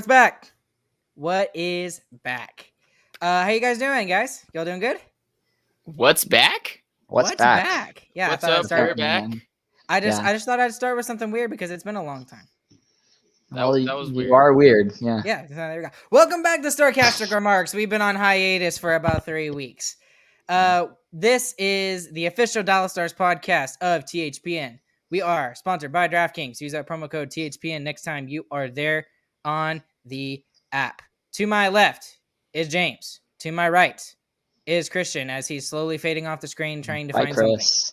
what's back? What is back? How you guys doing, guys? Y'all doing good? What's back? What's back? Yeah, What's I thought I'd up? start. We're back. I just Yeah. thought I'd start with something weird because it's been a long time. That was you weird. are weird. Yeah. Yeah, so there we go. Welcome back to Stochastic Remarks. We've been on hiatus for about 3 weeks. This is the official Dallas Stars podcast of THPN. We are sponsored by DraftKings. Use that promo code THPN next time you are there on the app. To my left is James. To my right is Christian as he's slowly fading off the screen trying to Bye, find something. Chris.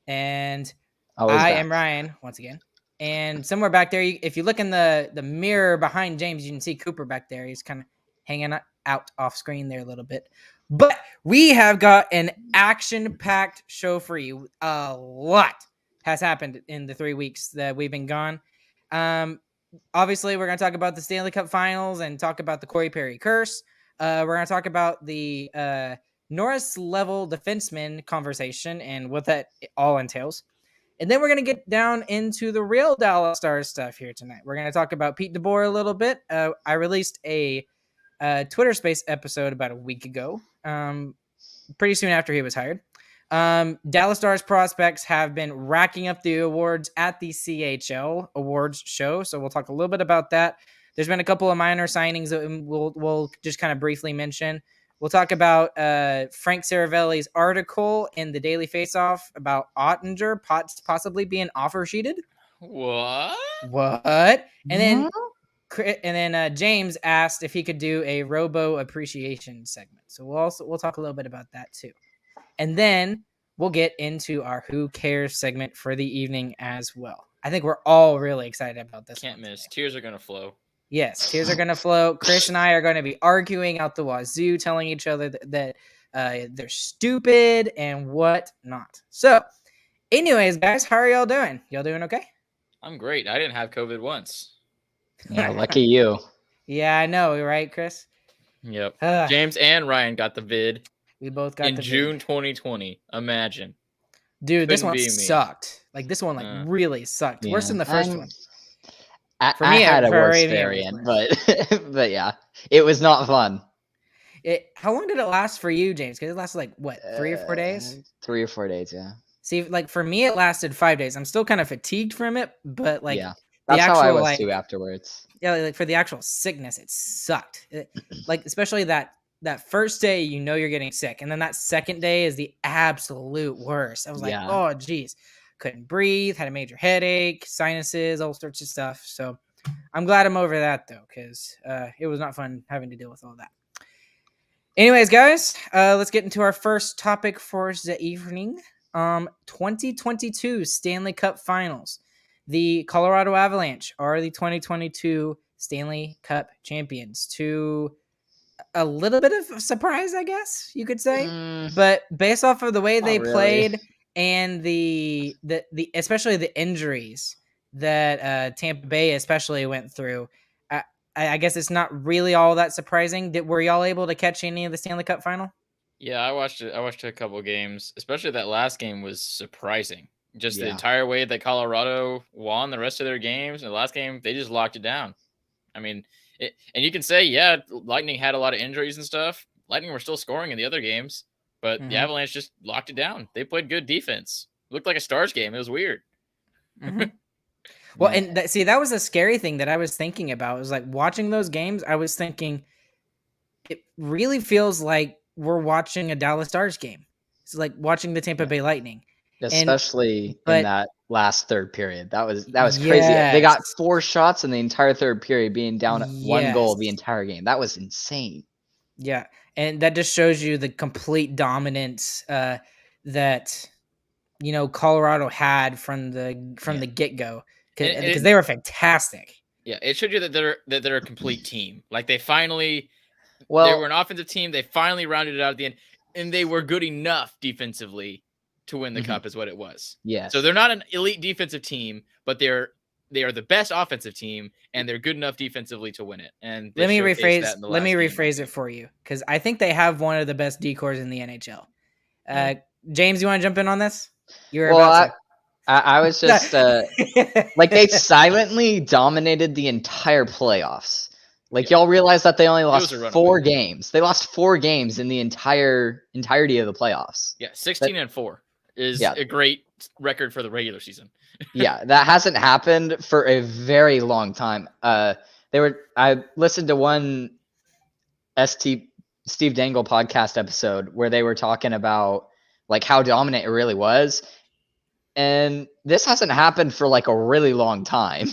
And Always I back. am Ryan once again. And somewhere back there, if you look in the mirror behind James, you can see Cooper back there. He's kind of hanging out off screen there a little bit. But we have got an action-packed show for you. A lot has happened in the 3 weeks that we've been gone. Obviously, we're going to talk about the Stanley Cup Finals and talk about the Corey Perry curse. We're going to talk about the Norris-level defenseman conversation and what that all entails. And then we're going to get down into the real Dallas Stars stuff here tonight. We're going to talk about Pete DeBoer a little bit. I released a Twitter Space episode about a week ago, pretty soon after he was hired. Dallas Stars prospects have been racking up the awards at the CHL awards show, so we'll talk a little bit about that. There's been a couple of minor signings that we'll just kind of briefly mention. We'll talk about Frank Saravelli's article in the Daily Faceoff about Ottinger possibly being offer sheeted. What? And then James asked if he could do a Robo appreciation segment. So we'll talk a little bit about that too. And then we'll get into our Who Cares segment for the evening as well. I think we're all really excited about this. Can't miss. Tears are gonna flow. Yes, tears are going to flow. Chris and I are going to be arguing out the wazoo, telling each other that they're stupid and whatnot. So, anyways, guys, how are y'all doing? Y'all doing okay? I'm great. I didn't have COVID once. Yeah, lucky you. Yeah, I know, right, Chris? Yep. James and Ryan got the vid. We both got in June 2020. Imagine. Dude, this Couldn't one be me. sucked. Like, this one, really sucked. Yeah. Worse than the first one. For me, I had a worse variant, but yeah, it was not fun. How long did it last for you, James? Because it lasted like what, 3 or 4 days? 3 or 4 days, yeah. See, like for me, it lasted 5 days. I'm still kind of fatigued from it, but like, yeah, that's actual, how I was too afterwards. Yeah, like for the actual sickness, it sucked. Like especially that first day, you know you're getting sick, and then that second day is the absolute worst. I was like, oh geez. Couldn't breathe, had a major headache, sinuses, all sorts of stuff. So I'm glad I'm over that, though, because it was not fun having to deal with all that. Anyways, guys, let's get into our first topic for the evening. 2022 Stanley Cup Finals. The Colorado Avalanche are the 2022 Stanley Cup champions. To a little bit of a surprise, I guess you could say. But based off of the way they played... And the especially the injuries that Tampa Bay especially went through, I guess it's not really all that surprising. Were y'all able to catch any of the Stanley Cup final? Yeah, I watched it. I watched a couple games. Especially that last game was surprising. Just the entire way that Colorado won the rest of their games. In the last game, they just locked it down. I mean, and you can say, Lightning had a lot of injuries and stuff. Lightning were still scoring in the other games. But the Avalanche just locked it down. They played good defense. It looked like a Stars game. It was weird. Well, and that was a scary thing that I was thinking about. It was like watching those games, I was thinking it really feels like we're watching a Dallas Stars game. It's like watching the Tampa Bay Lightning. Especially in that last third period. That was crazy. They got 4 shots in the entire third period, being down 1 goal the entire game. That was insane. Yeah. And that just shows you the complete dominance that Colorado had from the get-go, because they were fantastic. Yeah, it showed you that they're a complete team. Like they were an offensive team. They finally rounded it out at the end, and they were good enough defensively to win the cup, is what it was. Yeah. So they're not an elite defensive team, but they are the best offensive team, and they're good enough defensively to win it. And let me rephrase it for you, because I think they have one of the best decors in the NHL. James, you want to jump in on this? I was just like they silently dominated the entire playoffs. Like y'all realize that they only lost 4 games. They lost 4 games in the entirety of the playoffs. Yeah, 16-4 is a great record for the regular season. Yeah, that hasn't happened for a very long time. I listened to one Steve Dangle podcast episode where they were talking about like how dominant it really was. And this hasn't happened for like a really long time.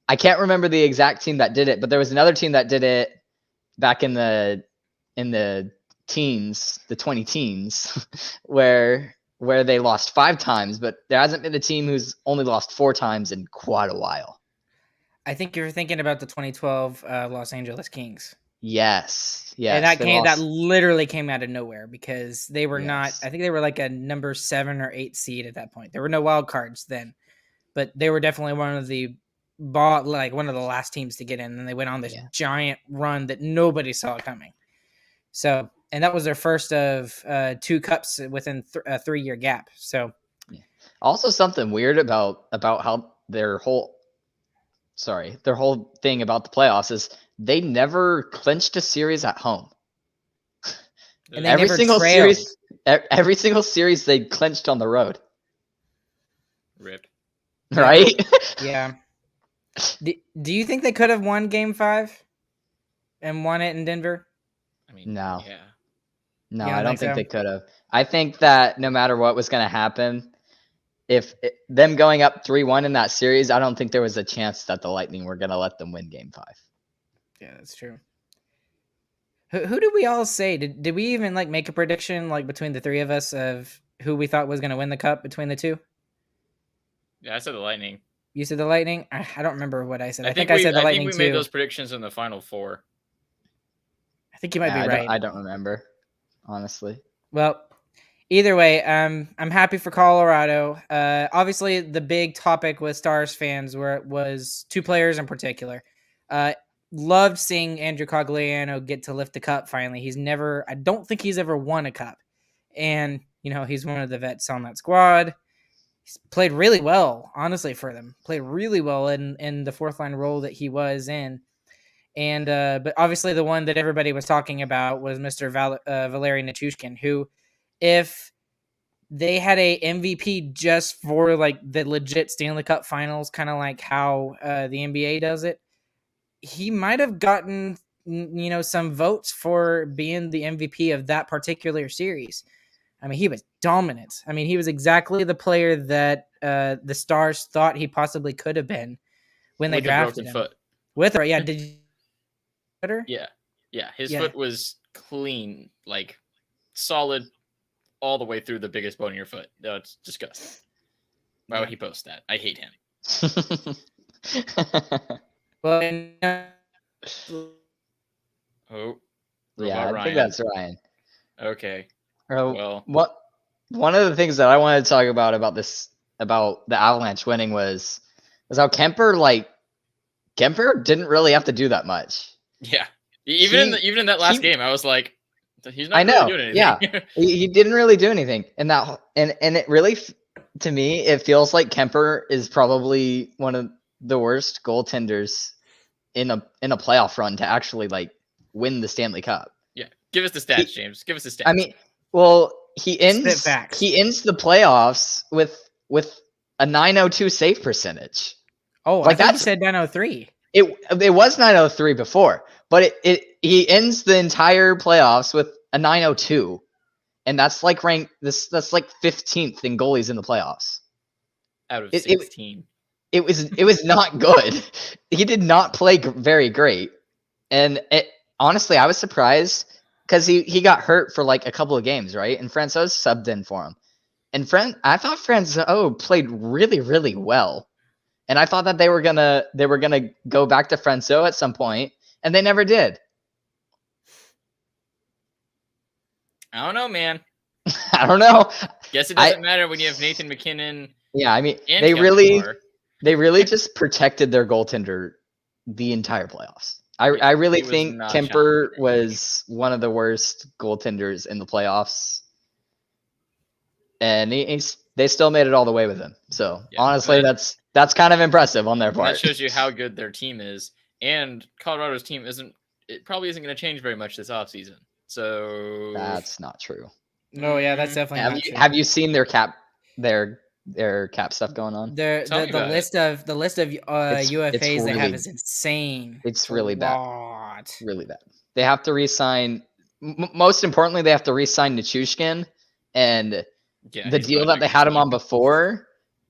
I can't remember the exact team that did it, but there was another team that did it back in the teens, the 20 teens, where they lost 5 times, but there hasn't been a team who's only lost 4 times in quite a while. I think you're thinking about the 2012 Los Angeles Kings. Yes. And that literally came out of nowhere because they were not. I think they were like a number 7 or 8 seed at that point. There were no wild cards then, but they were definitely one of the last teams to get in, and they went on this giant run that nobody saw coming. So, and that was their first of 2 cups within a 3-year gap. So, also something weird about how their whole thing about the playoffs is they never clinched a series at home. And every single series they clinched on the road. Rip. Right? Yeah. Do you think they could have won Game 5 and won it in Denver? I mean, no. Yeah. No, I don't think they could have. I think that no matter what was going to happen, them going up 3-1 in that series, I don't think there was a chance that the Lightning were going to let them win Game 5. Yeah, that's true. Who did we all say? Did we even like make a prediction like between the 3 of us of who we thought was going to win the cup between the 2? Yeah, I said the Lightning. You said the Lightning? I don't remember what I said. I think I said the Lightning too. I think we made those predictions in the Final Four. I think you might be right. I don't remember, honestly. Well, either way, I'm happy for Colorado. Obviously, the big topic with Stars fans was 2 players in particular. Loved seeing Andrew Cogliano get to lift the cup finally. I don't think he's ever won a cup. And, he's one of the vets on that squad. He's played really well, honestly, for them. Played really well in the 4th line role that he was in. And but obviously the one that everybody was talking about was Mr. Valeri Nichushkin, who, if they had a MVP just for like the legit Stanley Cup Finals, kind of like how the NBA does it, he might have gotten some votes for being the MVP of that particular series. I mean, he was dominant. I mean, he was exactly the player that the Stars thought he possibly could have been when they drafted him. Foot. Did you? Yeah. His foot was clean, like solid, all the way through the biggest bone in your foot. No, it's disgusting. Why would he post that? I hate him. Well, I think that's Ryan. Okay. Well, one of the things that I wanted to talk about the Avalanche winning was how Kemper didn't really have to do that much. Yeah, even in that last game, I was like, he's not really doing anything. Yeah, he didn't really do anything, and it really, to me, it feels like Kemper is probably one of the worst goaltenders in a playoff run to actually like win the Stanley Cup. Yeah, give us the stats, James. Give us the stats. I mean, well, he ends the playoffs with a .902 save percentage. Oh, like that said 903. It was 903 before, but he ends the entire playoffs with a 902, and that's like that's like 15th in goalies in the playoffs. Out of 16. It was not good. He did not play very great, and honestly, I was surprised because he got hurt for like a couple of games, right? And Francouz subbed in for him, and I thought Francouz played really, really well. And I thought that they were gonna go back to Francouz at some point, and they never did. I don't know, man. I don't know. Guess it doesn't matter when you have Nathan McKinnon. Yeah, I mean, they really just protected their goaltender the entire playoffs. I really think Kemper was one of the worst goaltenders in the playoffs, and they still made it all the way with him. So honestly, that's kind of impressive on their part. That shows you how good their team is. and Colorado's team probably isn't going to change very much this offseason. So that's not true. No, yeah, that's definitely not true. Have you seen their cap stuff going on? The list of UFAs they have is insane. It's really bad. Really bad. They have to re-sign. Most importantly, they have to re-sign Nichushkin, and the deal that they had him on before.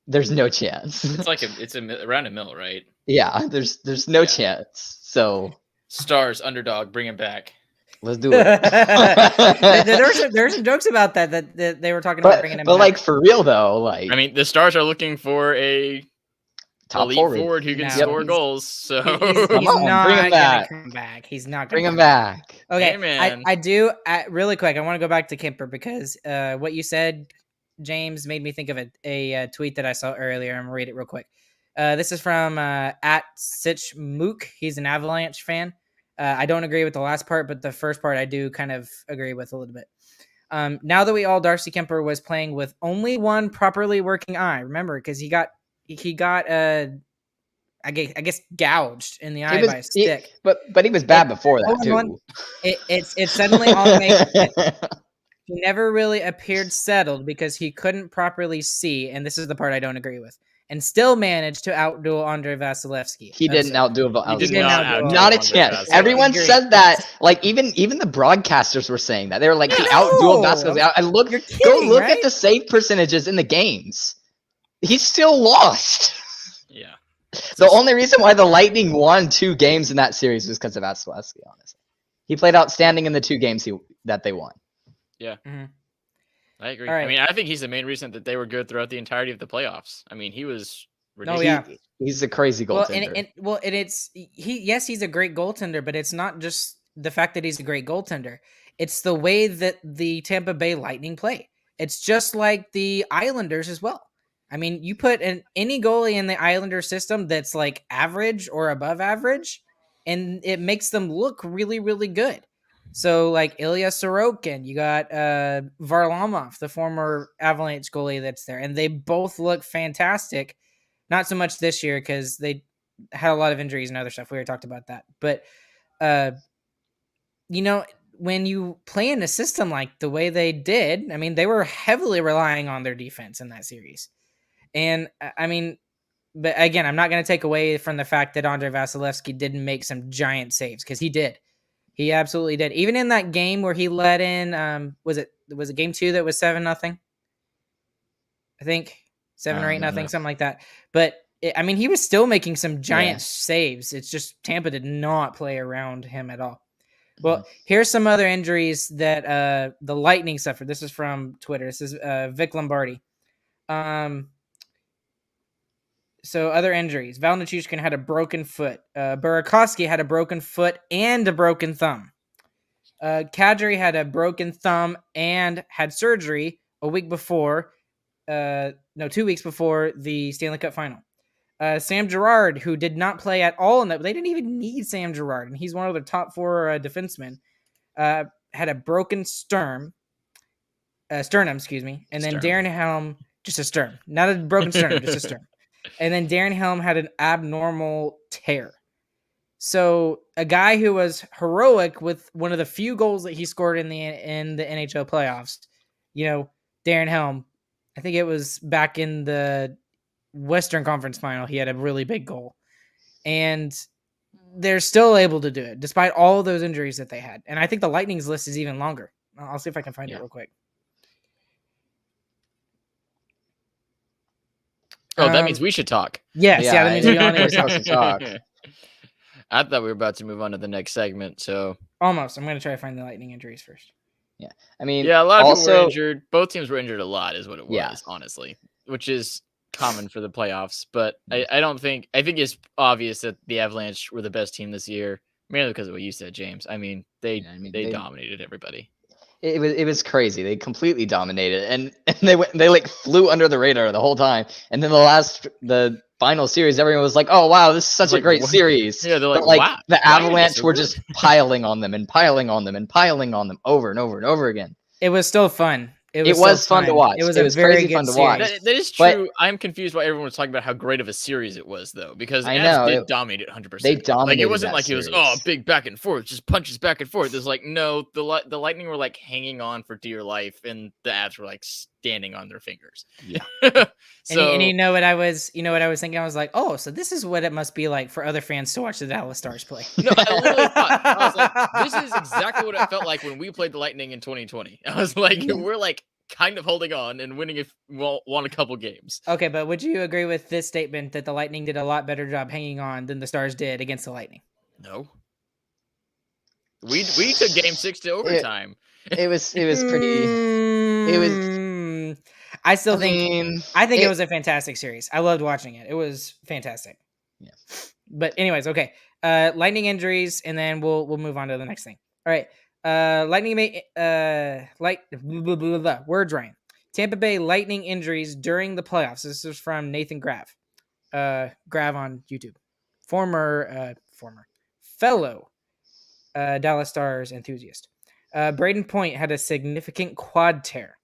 There's no chance. It's like it's around $1 million, right? Yeah, there's no chance. So Stars underdog, bring him back. Let's do it. There's some jokes about that they were talking about bringing him back. But like for real though, like I mean, the Stars are looking for a top elite forward who can score goals. So he's not going to come back. He's not going to bring him back. Okay, hey, man. I do really quick. I want to go back to Kemper because what you said, James, made me think of a tweet that I saw earlier. I'm gonna read it real quick. This is from @SitchMook. He's an Avalanche fan. I don't agree with the last part, but the first part I do kind of agree with a little bit. Now that Darcy Kemper was playing with only one properly working eye. Remember, because he got I guess gouged in the eye by a stick. But he was bad before that too. It suddenly all makes sense. He never really appeared settled because he couldn't properly see, and this is the part I don't agree with, and still managed to outduel Andrei Vasilevsky. He didn't outdo Vasilevsky. Not a chance. Everyone said that. Like even the broadcasters were saying that. They were like, he outdueled Vasilevsky. Go look at the save percentages in the games. He still lost. Yeah. The only reason why the Lightning won 2 games in that series was because of Vasilevsky, honestly. He played outstanding in the 2 games that they won. Yeah. Mm-hmm. I agree. Right. I mean, I think he's the main reason that they were good throughout the entirety of the playoffs. I mean, he was ridiculous. Oh, yeah. He's a crazy goaltender. He's a great goaltender, but it's not just the fact that he's a great goaltender. It's the way that the Tampa Bay Lightning play. It's just like the Islanders as well. I mean, you put any goalie in the Islander system that's like average or above average, and it makes them look really, really good. So like Ilya Sorokin, you got Varlamov, the former Avalanche goalie that's there, and they both look fantastic. Not so much this year because they had a lot of injuries and other stuff. We already talked about that. But, when you play in a system like the way they did, I mean, they were heavily relying on their defense in that series. And, I mean, but again, I'm not going to take away from the fact that Andrei Vasilevsky didn't make some giant saves because he did. He absolutely did. Even in that game where he let in, was it game 2 that was 7-0? I think 7 or 8-0, something like that. But he was still making some giant saves. It's just Tampa did not play around him at all. Well, here's some other injuries that the Lightning suffered. This is from Twitter. This is Vic Lombardi. So other injuries. Val Nichushkin had a broken foot. Burakovsky had a broken foot and a broken thumb. Kadri had a broken thumb and had surgery 2 weeks before the Stanley Cup final. Sam Girard, who did not play at all in that, they didn't even need Sam Girard, and he's one of their top 4 defensemen. Had a broken sternum, and then Darren Helm, just a sternum, not a broken sternum, just a sternum. And then Darren Helm had an abnormal tear. So a guy who was heroic with one of the few goals that he scored in the NHL playoffs, Darren Helm, I think it was back in the Western Conference final, he had a really big goal. And they're still able to do it despite all of those injuries that they had. And I think the Lightning's list is even longer. I'll see if I can find it real quick. Oh, that means we should talk. Yes, that means we all need to talk. I thought we were about to move on to the next segment, so almost. I'm going to try to find the Lightning injuries first. Yeah, I mean, a lot of people were injured. Both teams were injured a lot, is what it was, honestly, which is common for the playoffs. But I think it's obvious that the Avalanche were the best team this year, mainly because of what you said, James. I mean, they dominated everybody. It was crazy. They completely dominated, and they like flew under the radar the whole time. And then the final series, everyone was like, "Oh wow, this is such a great series." Yeah, they're like, wow, the Avalanche were just piling on them and piling on them and piling on them over and over and over again. It was still fun. It was fun to watch. It was very crazy fun to series. watch. That is But- true. I'm confused why everyone was talking about how great of a series it was, though, because I Avs know, did dominate 100%. they Like, it dominated wasn't that like it was series. big back and forth, just punches back and forth. There's like no, the Lightning were like hanging on for dear life, and the Avs were like standing on their fingers. Yeah. So and you know what I was thinking? I was like, oh, so this is what it must be like for other fans to watch the Dallas Stars play. no, I literally thought, I was like, this is exactly what it felt like when we played the Lightning in 2020. I was like, we're like kind of holding on and winning if won a couple games. Okay, but would you agree with this statement that the Lightning did a lot better job hanging on than the Stars did against the Lightning? No. We took game 6 to overtime. It was pretty. It was. I think it was a fantastic series. I loved watching it. It was fantastic. Yeah. But anyways, okay. Lightning injuries, and then we'll move on to the next thing. All right. Lightning words rhyme. Tampa Bay Lightning injuries during the playoffs. This is from Nathan Grav. Grav on YouTube. Fellow Dallas Stars enthusiast. Braden Point had a significant quad tear.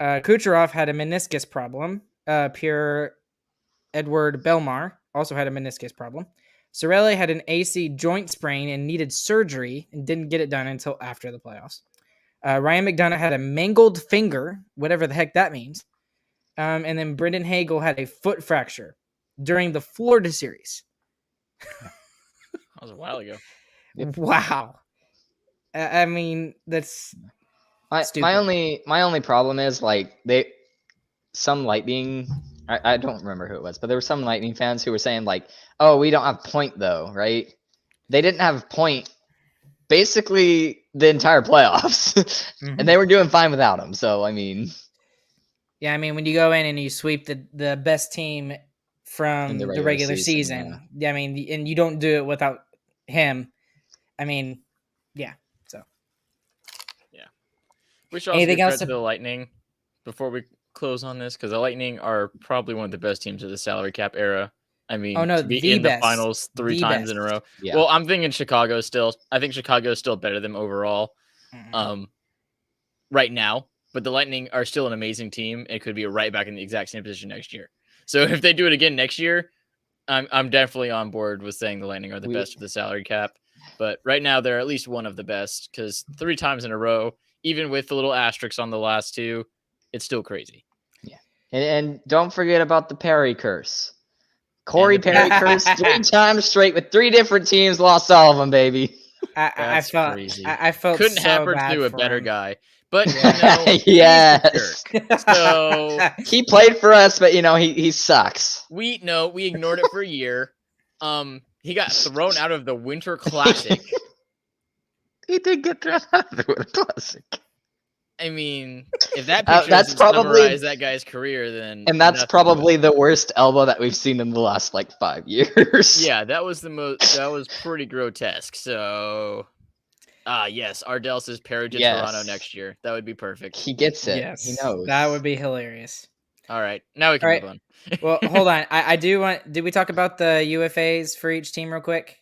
Kucherov had a meniscus problem. Pierre-Edouard Bellemare also had a meniscus problem. Cirelli had an AC joint sprain and needed surgery and didn't get it done until after the playoffs. Ryan McDonough had a mangled finger, whatever the heck that means. And then Brendan Hagel had a foot fracture during the Florida series. That was a while ago. Wow. I mean, that's stupid. My only problem is like some Lightning. I don't remember who it was, but there were some Lightning fans who were saying like, "Oh, we don't have Point though, right?" They didn't have Point basically the entire playoffs, and they were doing fine without him. So I mean, yeah, I mean when you go in and you sweep the best team from the regular season, I mean, and you don't do it without him. I mean, yeah. So yeah, we should also give credit to the Lightning before we close on this, because the Lightning are probably one of the best teams of the salary cap era. I mean, to be in the finals 3 times in a row. Yeah. Well, I'm thinking Chicago still. I think Chicago is still better than overall right now. But the Lightning are still an amazing team and could be right back in the exact same position next year. So if they do it again next year, I'm definitely on board with saying the Lightning are the best of the salary cap. But right now, they're at least one of the best, because 3 times in a row, even with the little asterisks on the last 2, it's still crazy. Yeah. And don't forget about the Perry curse. Corey Perry curse 3 times straight with 3 different teams, lost all of them, baby. I felt crazy. I felt couldn't so happen bad to a better him. guy. But yes, so he played for us, but he sucks. We ignored it for a year. He got thrown out of the Winter Classic. He did get thrown out of the Winter Classic. I mean, if that picture that's probably summarize that guy's career, then that's probably the worst elbow that we've seen in the last 5 years. Yeah, that was pretty grotesque. So, yes, Ardell says Perry to Toronto next year. That would be perfect. He gets it. Yes, he knows. That would be hilarious. All right, now we can move on. Well, hold on. I do want. Did we talk about the UFAs for each team real quick?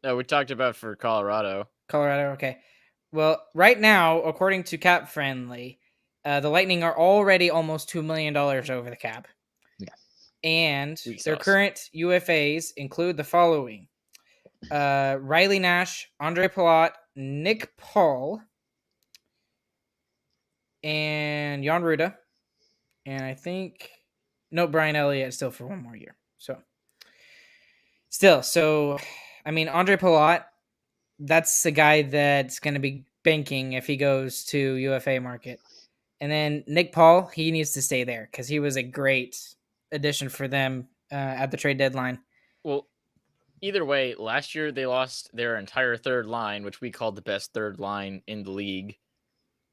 No, we talked about for Colorado. Okay. Well, right now, according to Cap Friendly, the Lightning are already almost $2 million over the cap. Yeah. And their current UFAs include the following. Riley Nash, Andre Palat, Nick Paul, and Jan Ruda. And I think... No, Brian Elliott still for 1 more year. So, I mean, Andre Palat, that's the guy that's going to be banking if he goes to UFA market. And then Nick Paul, he needs to stay there because he was a great addition for them at the trade deadline. Well, either way, last year they lost their entire third line, which we called the best third line in the league.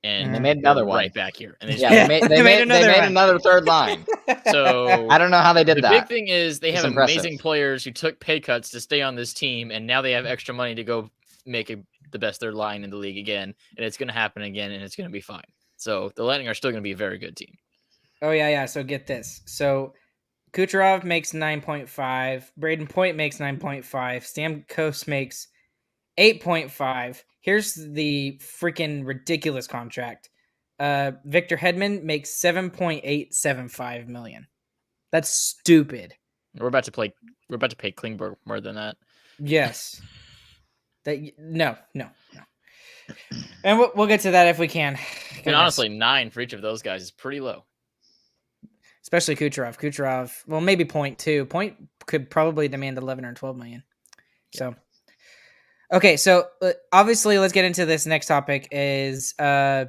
And they made another one right back here. And they made another third line. So I don't know how they did that. The big thing is they have amazing players who took pay cuts to stay on this team, and now they have extra money to go make the best third line in the league again, and it's going to happen again, and it's going to be fine. So the Lightning are still going to be a very good team. Oh, yeah. So get this. So Kucherov makes 9.5. Braden Point makes 9.5. Stamkos makes 8.5. Here's the freaking ridiculous contract. Victor Hedman makes $7.875 million. That's stupid. We're about to pay Klingberg more than that. Yes. No. And we'll get to that if we can. And honestly, 9 for each of those guys is pretty low. Especially Kucherov. Well, maybe .2. Point could probably demand 11 or 12 million. So, okay. So obviously, let's get into this next topic. Is kind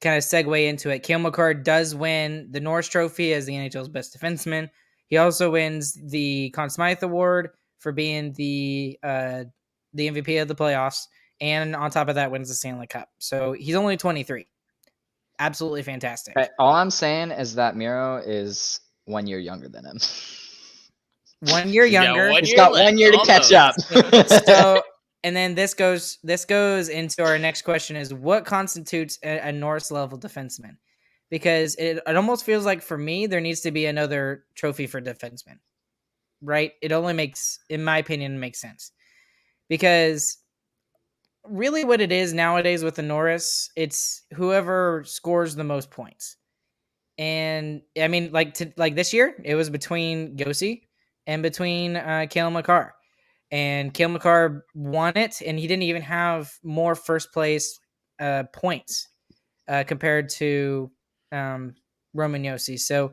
of segue into it. Cale Makar does win the Norris Trophy as the NHL's best defenseman. He also wins the Conn Smythe Award for being the MVP of the playoffs, and on top of that, wins the Stanley Cup. So he's only 23. Absolutely fantastic. All I'm saying is that Miro is 1 year younger than him. 1 year younger. He's got 1 year to catch up. So, and then this goes into our next question: is what constitutes a Norris level defenseman? Because it almost feels like for me there needs to be another trophy for defenseman, right? It only makes, in my opinion, makes sense because really what it is nowadays with the Norris, it's whoever scores the most points. And I mean, like this year, it was between Yossi and between Cale Makar. And Cale Makar won it, and he didn't even have more first place points compared to Roman Yossi. So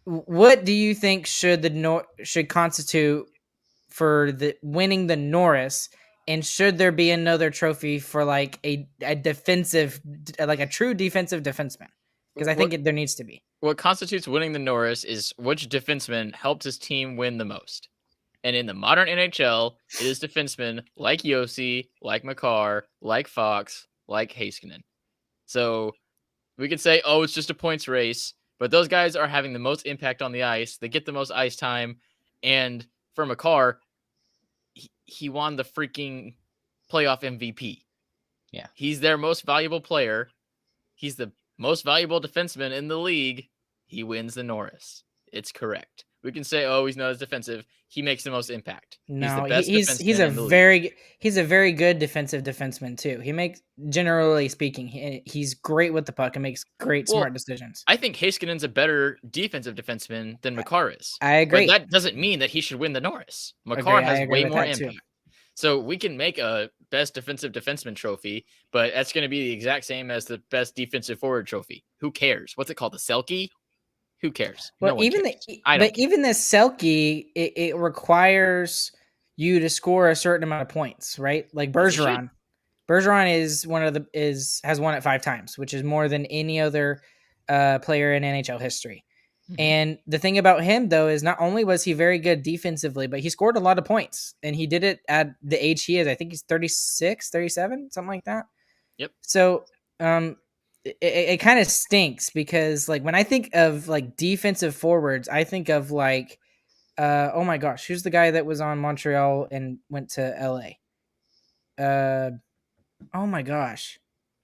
what do you think should constitute for the winning the Norris? And should there be another trophy for like a defensive, like a true defensive defenseman? Because I think there needs to be. What constitutes winning the Norris is which defenseman helped his team win the most. And in the modern NHL, it is defensemen like Yossi, like Makar, like Fox, like Heiskanen. So we could say, oh, it's just a points race. But those guys are having the most impact on the ice. They get the most ice time. And for Makar, he won the freaking playoff MVP. Yeah. He's their most valuable player. He's the most valuable defenseman in the league. He wins the Norris. It's correct. We can say, oh, he's not as defensive. He makes the most impact. No, he's a very good defensive defenseman too. He makes, generally speaking, he's great with the puck and makes great smart decisions. I think Heiskanen's a better defensive defenseman than Makar is. I agree. But that doesn't mean that he should win the Norris. Makar has way more impact. Too. So we can make a best defensive defenseman trophy, but that's going to be the exact same as the best defensive forward trophy. Who cares? What's it called? The Selke? Who cares? Well, no even even the Selke, it requires you to score a certain amount of points, right? Like Bergeron. Bergeron has won it 5 times, which is more than any other player in NHL history. Mm-hmm. And the thing about him, though, is not only was he very good defensively, but he scored a lot of points. And he did it at the age he is. I think he's 36, 37, something like that. Yep. So it kind of stinks because, like, when I think of, like, defensive forwards, I think of, like, oh, my gosh, who's the guy that was on Montreal and went to L.A.? Oh, my gosh.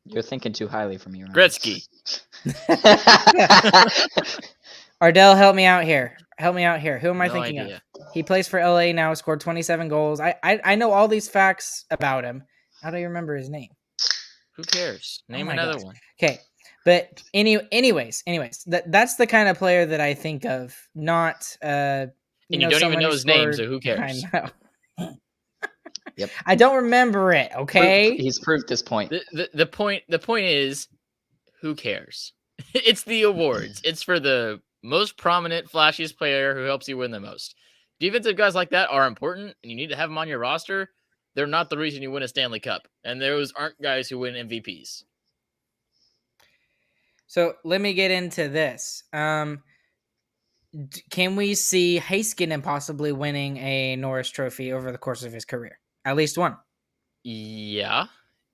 You're thinking too highly for me, Ryan. Gretzky. Ardell, help me out here. Who am I thinking of? He plays for LA now, scored 27 goals. I know all these facts about him. How do you remember his name? Who cares? Name another one. Okay. But anyways, that's the kind of player that I think of, not and you don't even know his name, so who cares? I know. Yep. I don't remember it, okay? He's proved this point. The point is, who cares? It's the awards. It's for the most prominent, flashiest player who helps you win the most. Defensive guys like that are important, and you need to have them on your roster. They're not the reason you win a Stanley Cup, and those aren't guys who win MVPs. So let me get into this. Can we see Heiskanen possibly winning a Norris Trophy over the course of his career? At least one. Yeah.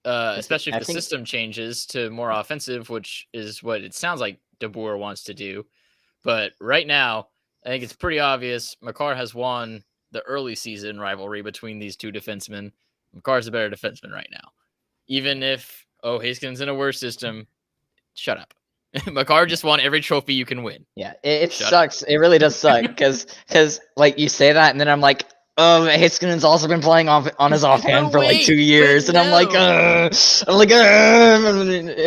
Especially if the system changes to more offensive, which is what it sounds like DeBoer wants to do. But right now, I think it's pretty obvious Makar has won the early season rivalry between these two defensemen. Makar's a better defenseman right now. Even if, Heiskanen's in a worse system, shut up. Makar just won every trophy you can win. Yeah, it sucks. It really does suck because like you say that, and then I'm like, Hiskinen's also been playing on his offhand for like 2 wait, years, but and I'm like, no. and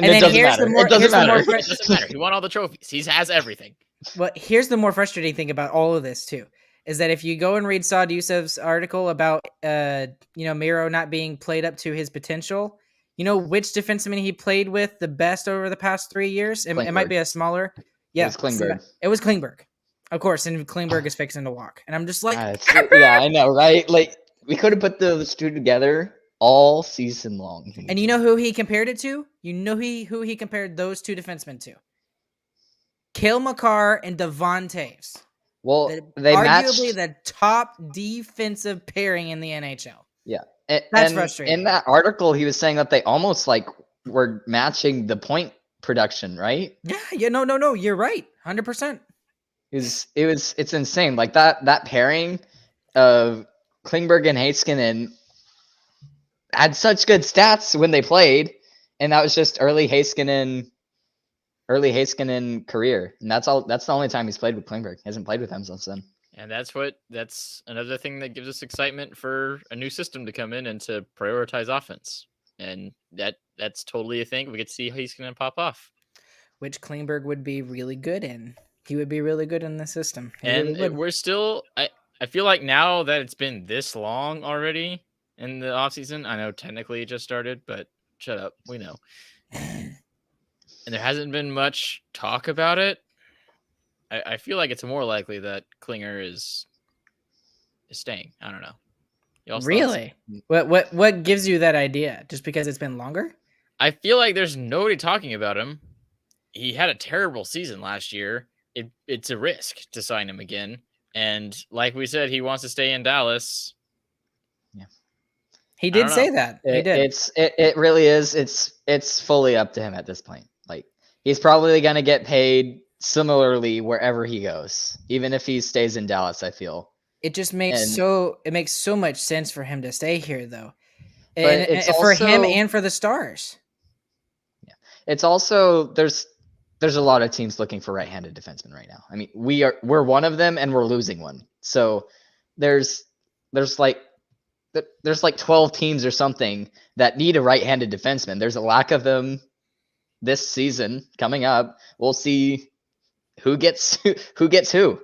it doesn't matter. It doesn't matter. It doesn't matter. He won all the trophies. He has everything. Well, here's the more frustrating thing about all of this too, is that if you go and read Saad Yusuf's article about Miro not being played up to his potential, you know which defenseman he played with the best over the past 3 years? It might be a smaller. Yeah, It was Klingberg. It was Klingberg. Of course, and Klingberg is fixing to walk. And I'm just like, yeah, I know, right? Like, we could have put those two together all season long. And you know who he compared it to? You know who he compared those two defensemen to? Kale McCarr and Devon Taves. Well, they arguably matched the top defensive pairing in the NHL. Yeah. That's frustrating. In that article, he was saying that they almost like were matching the point production, right? Yeah, no, you're right. 100%. It's insane. Like that pairing of Klingberg and Heiskanen had such good stats when they played, and that was just early Heiskanen career. And that's the only time he's played with Klingberg. He hasn't played with him since then. And that's another thing that gives us excitement for a new system to come in and to prioritize offense. And that's totally a thing. We could see how he's going to pop off. Which Klingberg would be really good in. He would be really good in the system. We're still, I feel like now that it's been this long already in the offseason, I know technically it just started, but shut up. We know. And there hasn't been much talk about it. I feel like it's more likely that Klinger is staying. I don't know. Really? What gives you that idea? Just because it's been longer? I feel like there's nobody talking about him. He had a terrible season last year. It's a risk to sign him again. And like we said, he wants to stay in Dallas. Yeah. He did say that. He did. It really is. It's fully up to him at this point. Like, he's probably going to get paid similarly wherever he goes, even if he stays in Dallas, I feel. It just makes so much sense for him to stay here, though. And for him and for the Stars. Yeah. It's also there's a lot of teams looking for right-handed defensemen right now. I mean, we're one of them and we're losing one. So there's like 12 teams or something that need a right-handed defenseman. There's a lack of them this season coming up. We'll see who gets who.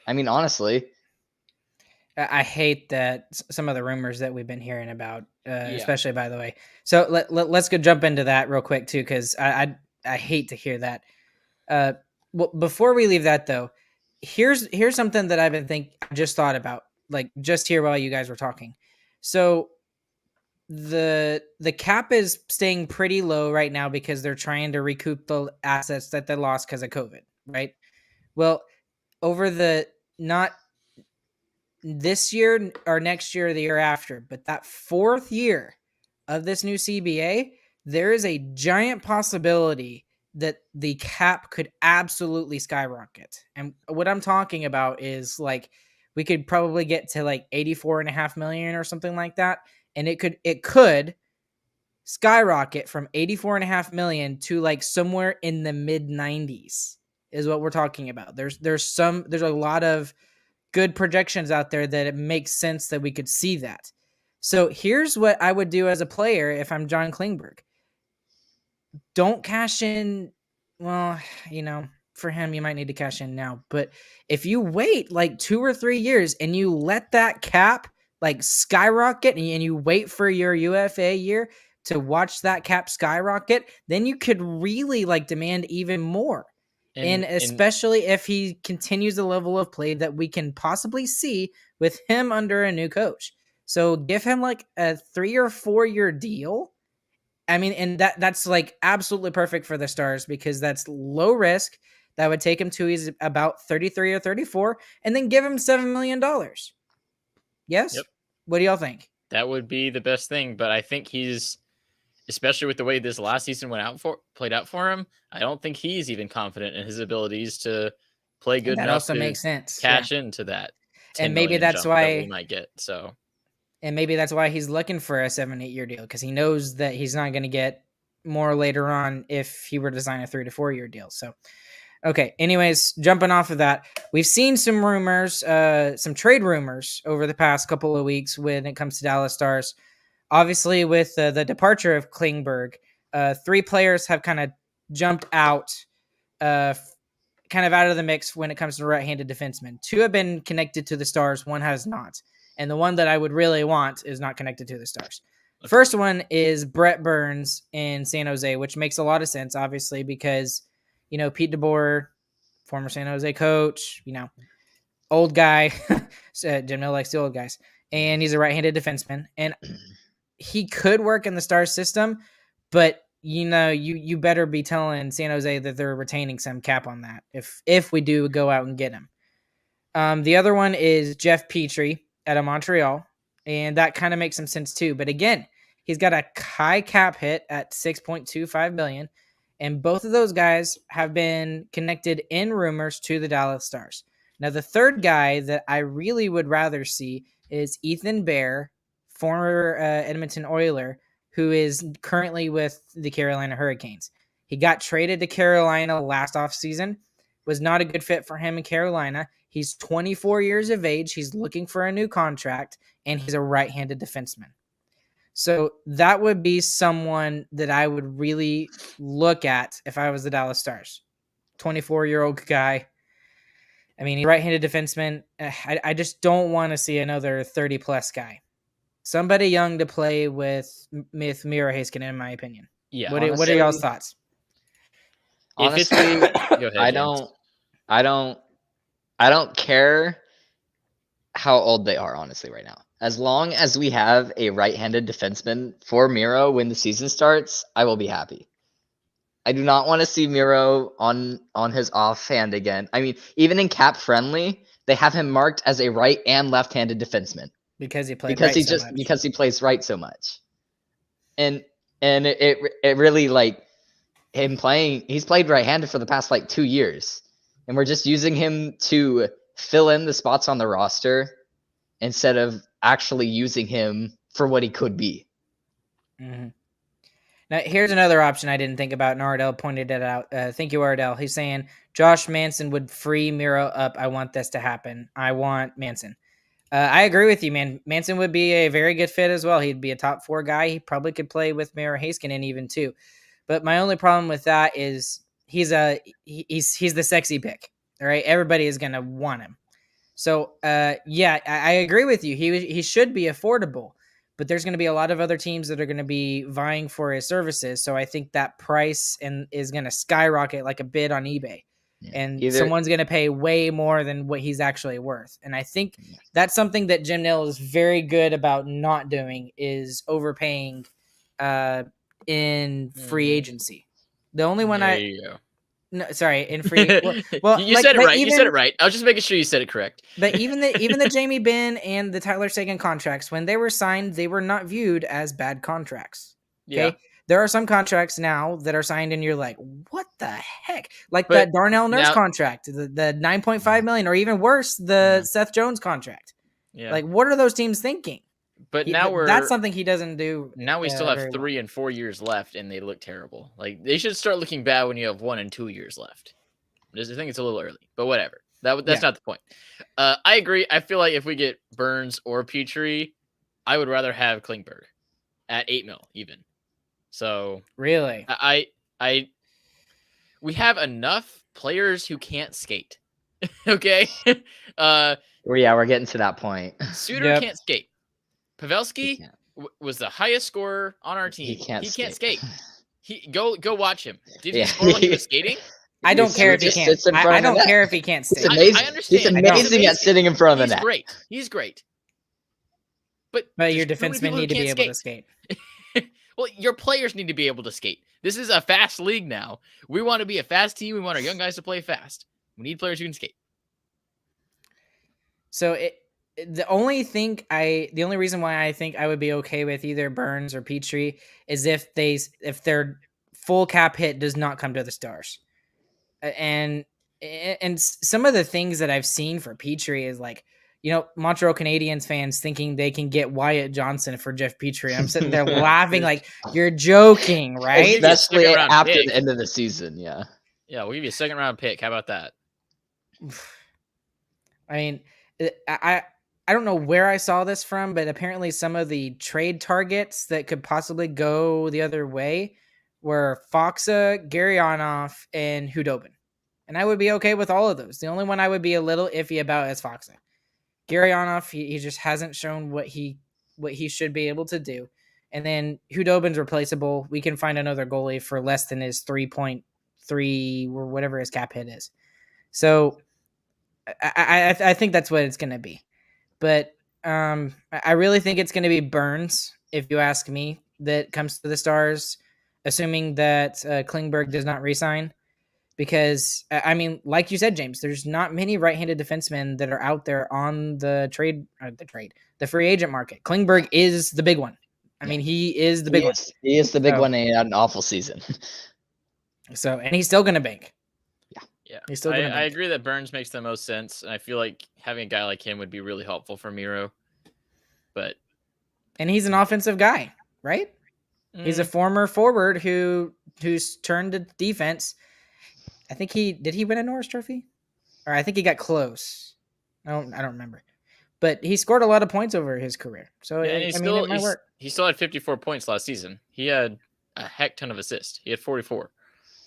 I mean, honestly, I hate that some of the rumors that we've been hearing about, especially by the way. So let's go jump into that real quick too, because I hate to hear that. Well, before we leave that though, here's something that I just thought about, like just here while you guys were talking. So the cap is staying pretty low right now because they're trying to recoup the assets that they lost because of COVID, right? Well, over not this year or next year or the year after, but that fourth year of this new CBA, there is a giant possibility that the cap could absolutely skyrocket. And what I'm talking about is like we could probably get to like 84.5 million or something like that. And it could skyrocket from 84.5 million to like somewhere in the mid 90s is what we're talking about. There's a lot of good projections out there that it makes sense that we could see that. So here's what I would do as a player if I'm John Klingberg. Don't cash in. Well, for him, you might need to cash in now. But if you wait like 2 or 3 years and you let that cap like skyrocket and you wait for your UFA year to watch that cap skyrocket, then you could really like demand even more. And especially if he continues the level of play that we can possibly see with him under a new coach. So give him like a 3 or 4 year deal. I mean, and that's like absolutely perfect for the Stars because that's low risk. That would take him to he's about 33 or 34 and then give him $7 million. Yes? Yep. What do y'all think? That would be the best thing, but I think especially with the way this last season played out for him, I don't think he's even confident in his abilities to play good enough also to makes sense. Cash into that. And maybe that's why we might get. So, and maybe that's why he's looking for a 7-8 year deal because he knows that he's not going to get more later on if he were to sign a 3 to 4 year deal. So, Okay. Anyways, jumping off of that, we've seen some rumors, some trade rumors over the past couple of weeks when it comes to Dallas Stars. Obviously, with the departure of Klingberg, 3 players have kind of jumped out, kind of out of the mix when it comes to right-handed defensemen. 2 have been connected to the Stars, 1 has not. And the one that I would really want is not connected to the Stars. The first one is Brett Burns in San Jose, which makes a lot of sense, obviously, because, Pete DeBoer, former San Jose coach, old guy. Jim Miller likes the old guys. And he's a right-handed defenseman. And he could work in the Stars system, but you better be telling San Jose that they're retaining some cap on that if we do go out and get him. The other one is Jeff Petrie out of Montreal, and that kind of makes some sense too. But again, he's got a high cap hit at $6.25 million, and both of those guys have been connected in rumors to the Dallas Stars. Now, the third guy that I really would rather see is Ethan Bear, former Edmonton Oiler, who is currently with the Carolina Hurricanes. He got traded to Carolina last offseason. Was not a good fit for him in Carolina. He's 24 years of age. He's looking for a new contract, and he's a right-handed defenseman. So that would be someone that I would really look at if I was the Dallas Stars. 24-year-old guy. I mean, he's a right-handed defenseman. I just don't want to see another 30-plus guy. Somebody young to play with Miro Heiskanen, in my opinion. Yeah. What are y'all's thoughts? Honestly, go ahead, I don't care how old they are, honestly, right now. As long as we have a right-handed defenseman for Miro when the season starts, I will be happy. I do not want to see Miro on his offhand again. I mean, even in cap friendly, they have him marked as a right and left-handed defenseman because he plays because he plays right so much. And it really, like, him playing, he's played right-handed for the past 2 years, and we're just using him to fill in the spots on the roster instead of actually using him for what he could be. Mm-hmm. Now, here's another option I didn't think about, and Ardell pointed it out. Thank you, Ardell. He's saying Josh Manson would free Miro up. I want this to happen. I want Manson. I agree with you, man. Manson would be a very good fit as well. He'd be a top 4 guy. He probably could play with Miro Heiskanen even too. But my only problem with that is he's the sexy pick. All right, everybody is gonna want him. So yeah, I agree with you. He should be affordable, but there's going to be a lot of other teams that are going to be vying for his services. So I think that price is going to skyrocket like a bid on eBay. Yeah. And someone's going to pay way more than what he's actually worth. And I think that's something that Jim Nill is very good about not doing, is overpaying in free agency. The only one No, sorry, in free. Well, you said it right. You said it right. I was just making sure you said it correct. But even the Jamie Benn and the Tyler Seguin contracts, when they were signed, they were not viewed as bad contracts. Okay, yeah. There are some contracts now that are signed, and you're like, "What the heck?" Like that Darnell Nurse contract, the $9.5 million, or even worse, the Seth Jones contract. Yeah, like what are those teams thinking? But that's something he doesn't do. Now we still have 3 and 4 years left, and they look terrible. Like they should start looking bad when you have 1 and 2 years left. I think it's a little early, but whatever. That's not the point. I agree. I feel like if we get Burns or Petrie, I would rather have Klingberg at $8 million even. So really, we have enough players who can't skate. Okay. We're getting to that point. Suter can't skate. Pavelski was the highest scorer on our team. He can't skate. Go watch him. Did he score when he was skating? I don't care if he can't. I don't care if he can't skate. I understand. He's amazing at sitting in front of the net. He's great. But your defensemen need to be able to skate. Well, your players need to be able to skate. This is a fast league now. We want to be a fast team. We want our young guys to play fast. We need players who can skate. So the only reason why I think I would be okay with either Burns or Petrie is if their full cap hit does not come to the Stars. And some of the things that I've seen for Petrie is like, Montreal Canadiens fans thinking they can get Wyatt Johnson for Jeff Petrie. I'm sitting there laughing like, you're joking, right? Especially after the end of the season, yeah. Yeah, we'll give you a second round pick. How about that? I mean, I don't know where I saw this from, but apparently some of the trade targets that could possibly go the other way were Foxa, Garyonoff, and Hudobin. And I would be okay with all of those. The only one I would be a little iffy about is Foxa. Garyonoff, he just hasn't shown what he should be able to do. And then Hudobin's replaceable. We can find another goalie for less than his 3.3 or whatever his cap hit is. So I think that's what it's going to be. But I really think it's going to be Burns, if you ask me, that comes to the Stars, assuming that Klingberg does not resign. Because, I mean, like you said, James, there's not many right-handed defensemen that are out there on the free agent market. Klingberg is the big one. I mean, he is the big one. He is the big one, and he had an awful season. So, and he's still going to bank. Yeah, he's still gonna I agree that Burns makes the most sense, and I feel like having a guy like him would be really helpful for Miro. And he's an offensive guy, right? He's a former forward who's turned to defense. I think did he win a Norris Trophy? Or I think he got close. I don't remember. But he scored a lot of points over his career. So yeah, it might work. He still had 54 points last season. He had a heck ton of assists. He had 44.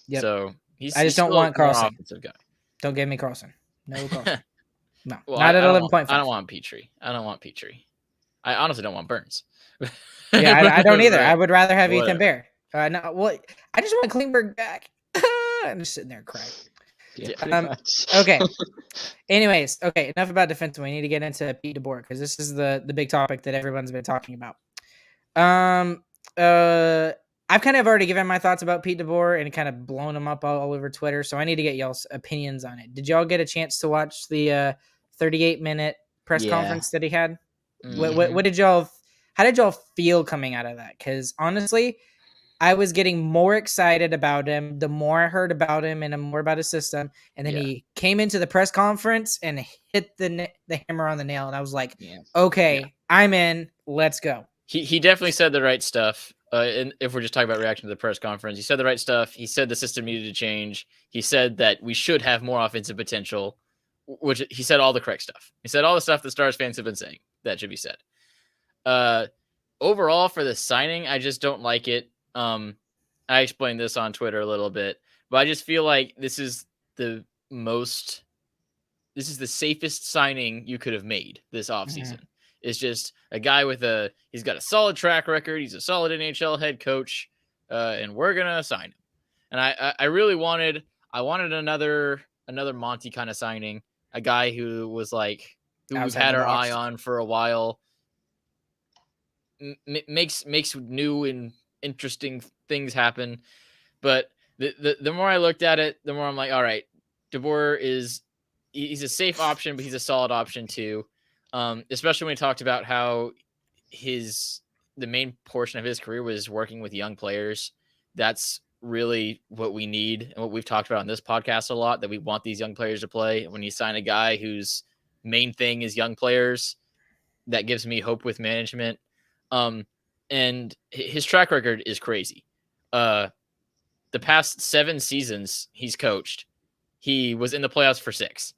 Yep. So I just don't want Carlson. Guy. Don't give me Carlson. No Carlson. No. Well, not at 11.5. I don't want Petrie. I honestly don't want Burns. Yeah, I don't either. I would rather have Ethan Bear. No, well, I just want Klingberg back. I'm just sitting there crying. Yeah, okay. Anyways, okay. Enough about defense. We need to get into Pete DeBoer because this is the big topic that everyone's been talking about. I've kind of already given my thoughts about Pete DeBoer and kind of blown him up all over Twitter, so I need to get y'all's opinions on it. Did y'all get a chance to watch the 38-minute press conference that he had? Mm-hmm. What did y'all? How did y'all feel coming out of that? Because honestly, I was getting more excited about him the more I heard about him and more about his system. And then he came into the press conference and hit the hammer on the nail. And I was like, okay, I'm in. Let's go. He definitely said the right stuff. And if we're just talking about reaction to the press conference, he said the right stuff. He said the system needed to change. He said that we should have more offensive potential, which he said all the correct stuff. He said all the stuff the Stars fans have been saying that should be said. Overall, for the signing, I just don't like it. I explained this on Twitter a little bit, but I just feel like this is the safest signing you could have made this offseason. Mm-hmm. It's just a guy he's got a solid track record. He's a solid NHL head coach, and we're going to sign him. And I really wanted another Monty kind of signing, a guy who was like, who we've had our eye on for a while, makes new and interesting things happen. But the more I looked at it, the more I'm like, all right, DeBoer he's a safe option, but he's a solid option too. Especially when he talked about how the main portion of his career was working with young players. That's really what we need and what we've talked about on this podcast a lot, that we want these young players to play. When you sign a guy whose main thing is young players, that gives me hope with management. And his track record is crazy. The past 7 seasons he's coached, he was in the playoffs for 6.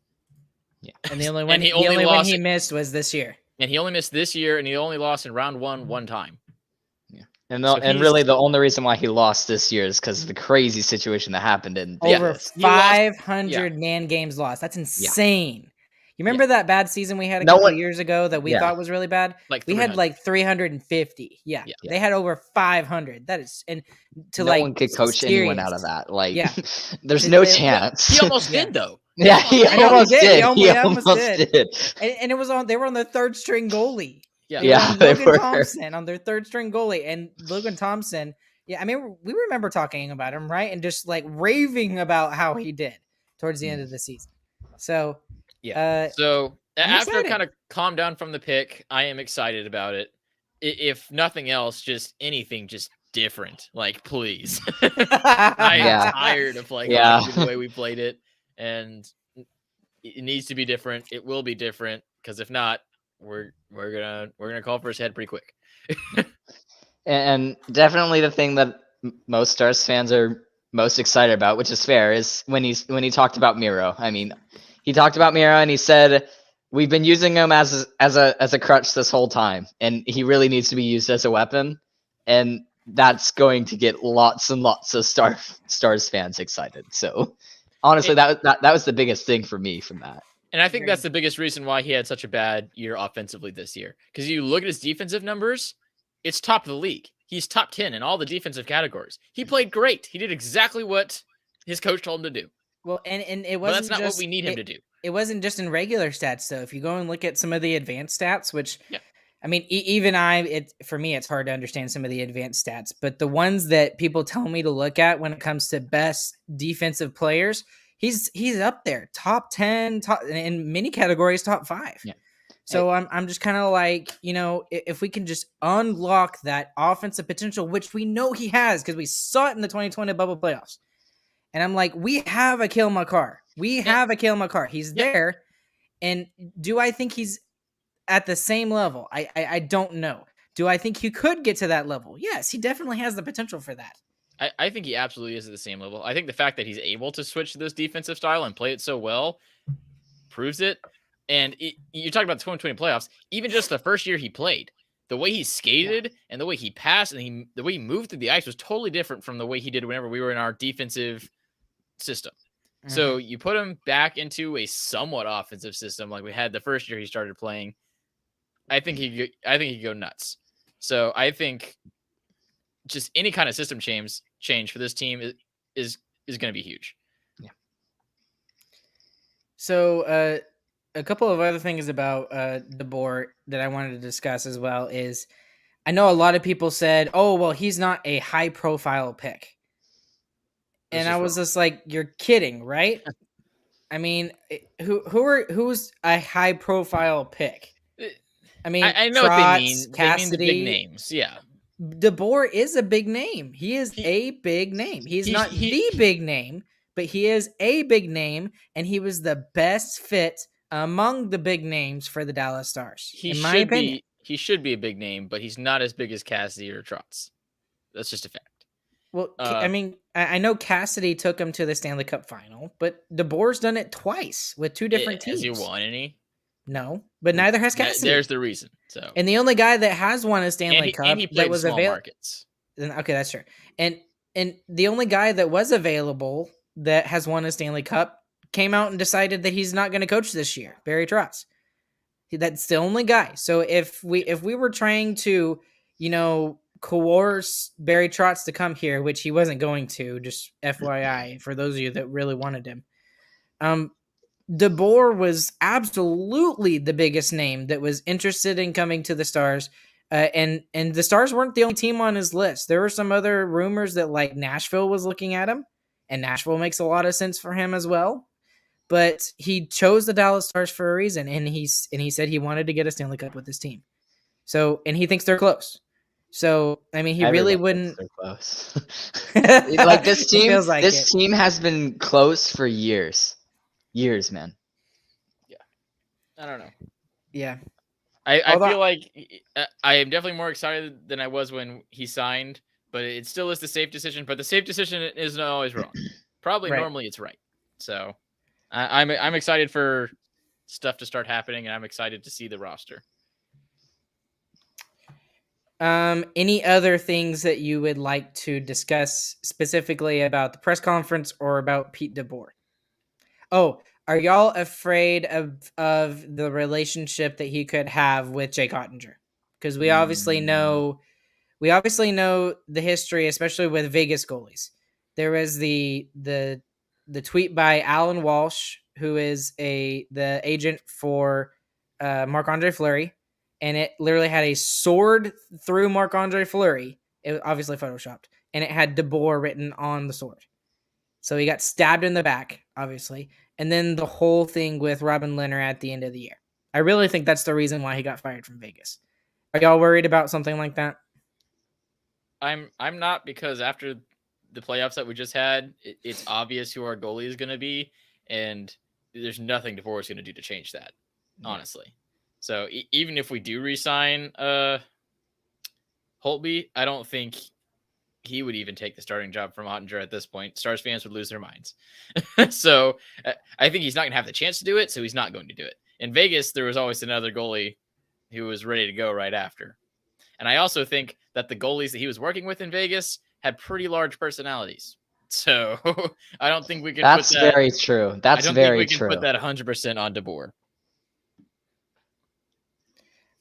Yeah. And the only one he missed was this year. And he only missed this year, and he only lost in round 1 time. Yeah. And really the only reason why he lost this year is because of the crazy situation that happened in over 500 man games lost. That's insane. You remember that bad season we had a couple years ago that we thought was really bad? We had like 350. Yeah. They had over 500. That is, and no one could coach anyone out of that. Like, there's no chance. He almost did though. Yeah, he almost did. He almost did. And it was they were on their 3rd string goalie. Yeah, Logan Thompson on their 3rd string goalie, and Logan Thompson. Yeah, I mean, we remember talking about him, right? And just like raving about how he did towards the end of the season. So. Yeah. So after it kind of calmed down from the pick, I am excited about it. If nothing else, just anything just different. Like, please. I am tired of the way we played it, and it needs to be different. It will be different, because if not, we're gonna call for his head pretty quick. And definitely the thing that most Stars fans are most excited about, which is fair, is when he talked about Miro. I mean, he talked about Miro and he said we've been using him as a crutch this whole time, and he really needs to be used as a weapon, and that's going to get lots and lots of Stars fans excited. So honestly, that was the biggest thing for me from that. And I think that's the biggest reason why he had such a bad year offensively this year. Because you look at his defensive numbers, it's top of the league. He's top 10 in all the defensive categories. He played great. He did exactly what his coach told him to do. Well, and it wasn't. But that's not what we need him to do. It wasn't just in regular stats, though. If you go and look at some of the advanced stats, which, I mean, even for me, it's hard to understand some of the advanced stats. But the ones that people tell me to look at when it comes to best defensive players, he's up there, top 10, in many categories, top 5. Yeah. So I'm just kind of like, if we can just unlock that offensive potential, which we know he has because we saw it in the 2020 bubble playoffs. And I'm like, we have Akil Makar. He's there. And do I think he's at the same level? I don't know. Do I think he could get to that level? Yes, he definitely has the potential for that. I think he absolutely is at the same level. I think the fact that he's able to switch to this defensive style and play it so well proves it. And you talk about the 2020 playoffs, even just the first year he played, the way he skated and the way he passed and the way he moved through the ice was totally different from the way he did whenever we were in our defensive system. Mm-hmm. So you put him back into a somewhat offensive system like we had the first year he started playing. I think he could go nuts. So I think just any kind of system change for this team is going to be huge. Yeah. So a couple of other things about DeBoer that I wanted to discuss as well is I know a lot of people said, "Oh, well, he's not a high-profile pick," and I was just like, "You're kidding, right?" I mean, who's a high-profile pick? I mean, I know Trotz, what they mean. Cassidy, they mean the big names, yeah. DeBoer is a big name. He is a big name. He's not the big name, but he is a big name, and he was the best fit among the big names for the Dallas Stars. In my opinion, he should be a big name, but he's not as big as Cassidy or Trotz. That's just a fact. Well, I mean, I know Cassidy took him to the Stanley Cup final, but DeBoer's done it twice with two different teams. Has he won any? No, but neither has Cassidy. There's the reason. So, and the only guy that has won a Stanley Cup and he played that was available. Okay, that's true. And the only guy that was available that has won a Stanley Cup came out and decided that he's not going to coach this year. Barry Trotz. That's the only guy. So if we were trying to, coerce Barry Trotz to come here, which he wasn't going to, just FYI for those of you that really wanted him. DeBoer was absolutely the biggest name that was interested in coming to the Stars. And the Stars weren't the only team on his list. There were some other rumors that like Nashville was looking at him, and Nashville makes a lot of sense for him as well. But he chose the Dallas Stars for a reason, and he said he wanted to get a Stanley Cup with his team. So, and he thinks they're close. So, I mean, he really wouldn't. They're close. Like this team, team has been close for years, man. Yeah, I don't know. Yeah, I feel like I am definitely more excited than I was when he signed, but it still is the safe decision. But the safe decision isn't always wrong. Probably normally it's right. So. I'm excited for stuff to start happening, and I'm excited to see the roster. Any other things that you would like to discuss specifically about the press conference or about Pete DeBoer? Oh, are y'all afraid of the relationship that he could have with Jake Ottinger? Because we obviously know the history, especially with Vegas goalies. There was the tweet by Alan Walsh, who is the agent for Marc-Andre Fleury, and it literally had a sword through Marc-Andre Fleury. It was obviously photoshopped, and it had DeBoer written on the sword. So he got stabbed in the back, obviously, and then the whole thing with Robin Lehner at the end of the year. I really think that's the reason why he got fired from Vegas. Are y'all worried about something like that? I'm not, because after the playoffs that we just had, it's obvious who our goalie is going to be, and there's nothing DeBoer is going to do to change that, honestly. So even if we do re-sign Holtby, I don't think he would even take the starting job from Ottinger at this point. Stars fans would lose their minds. So I think he's not going to have the chance to do it, so he's not going to do it. In Vegas, there was always another goalie who was ready to go right after. And I also think that the goalies that he was working with in Vegas had pretty large personalities. So I don't think we can That's put that, very true. That's I don't very think we true. can put that 100% on DeBoer.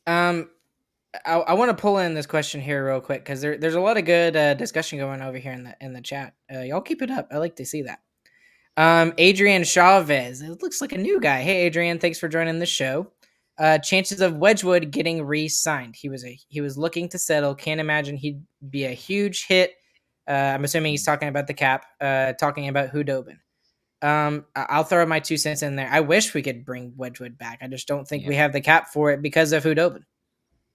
I want to pull in this question here real quick because there's a lot of good discussion going over here in the chat. Y'all keep it up. I like to see that. Adrian Chavez. It looks like a new guy. Hey, Adrian, thanks for joining the show. Chances of Wedgwood getting re-signed. He was looking to settle. Can't imagine he'd be a huge hit. I'm assuming he's talking about the cap. Talking about Hudobin. I'll throw my 2 cents in there. I wish we could bring Wedgwood back. I just don't think we have the cap for it because of Hudobin.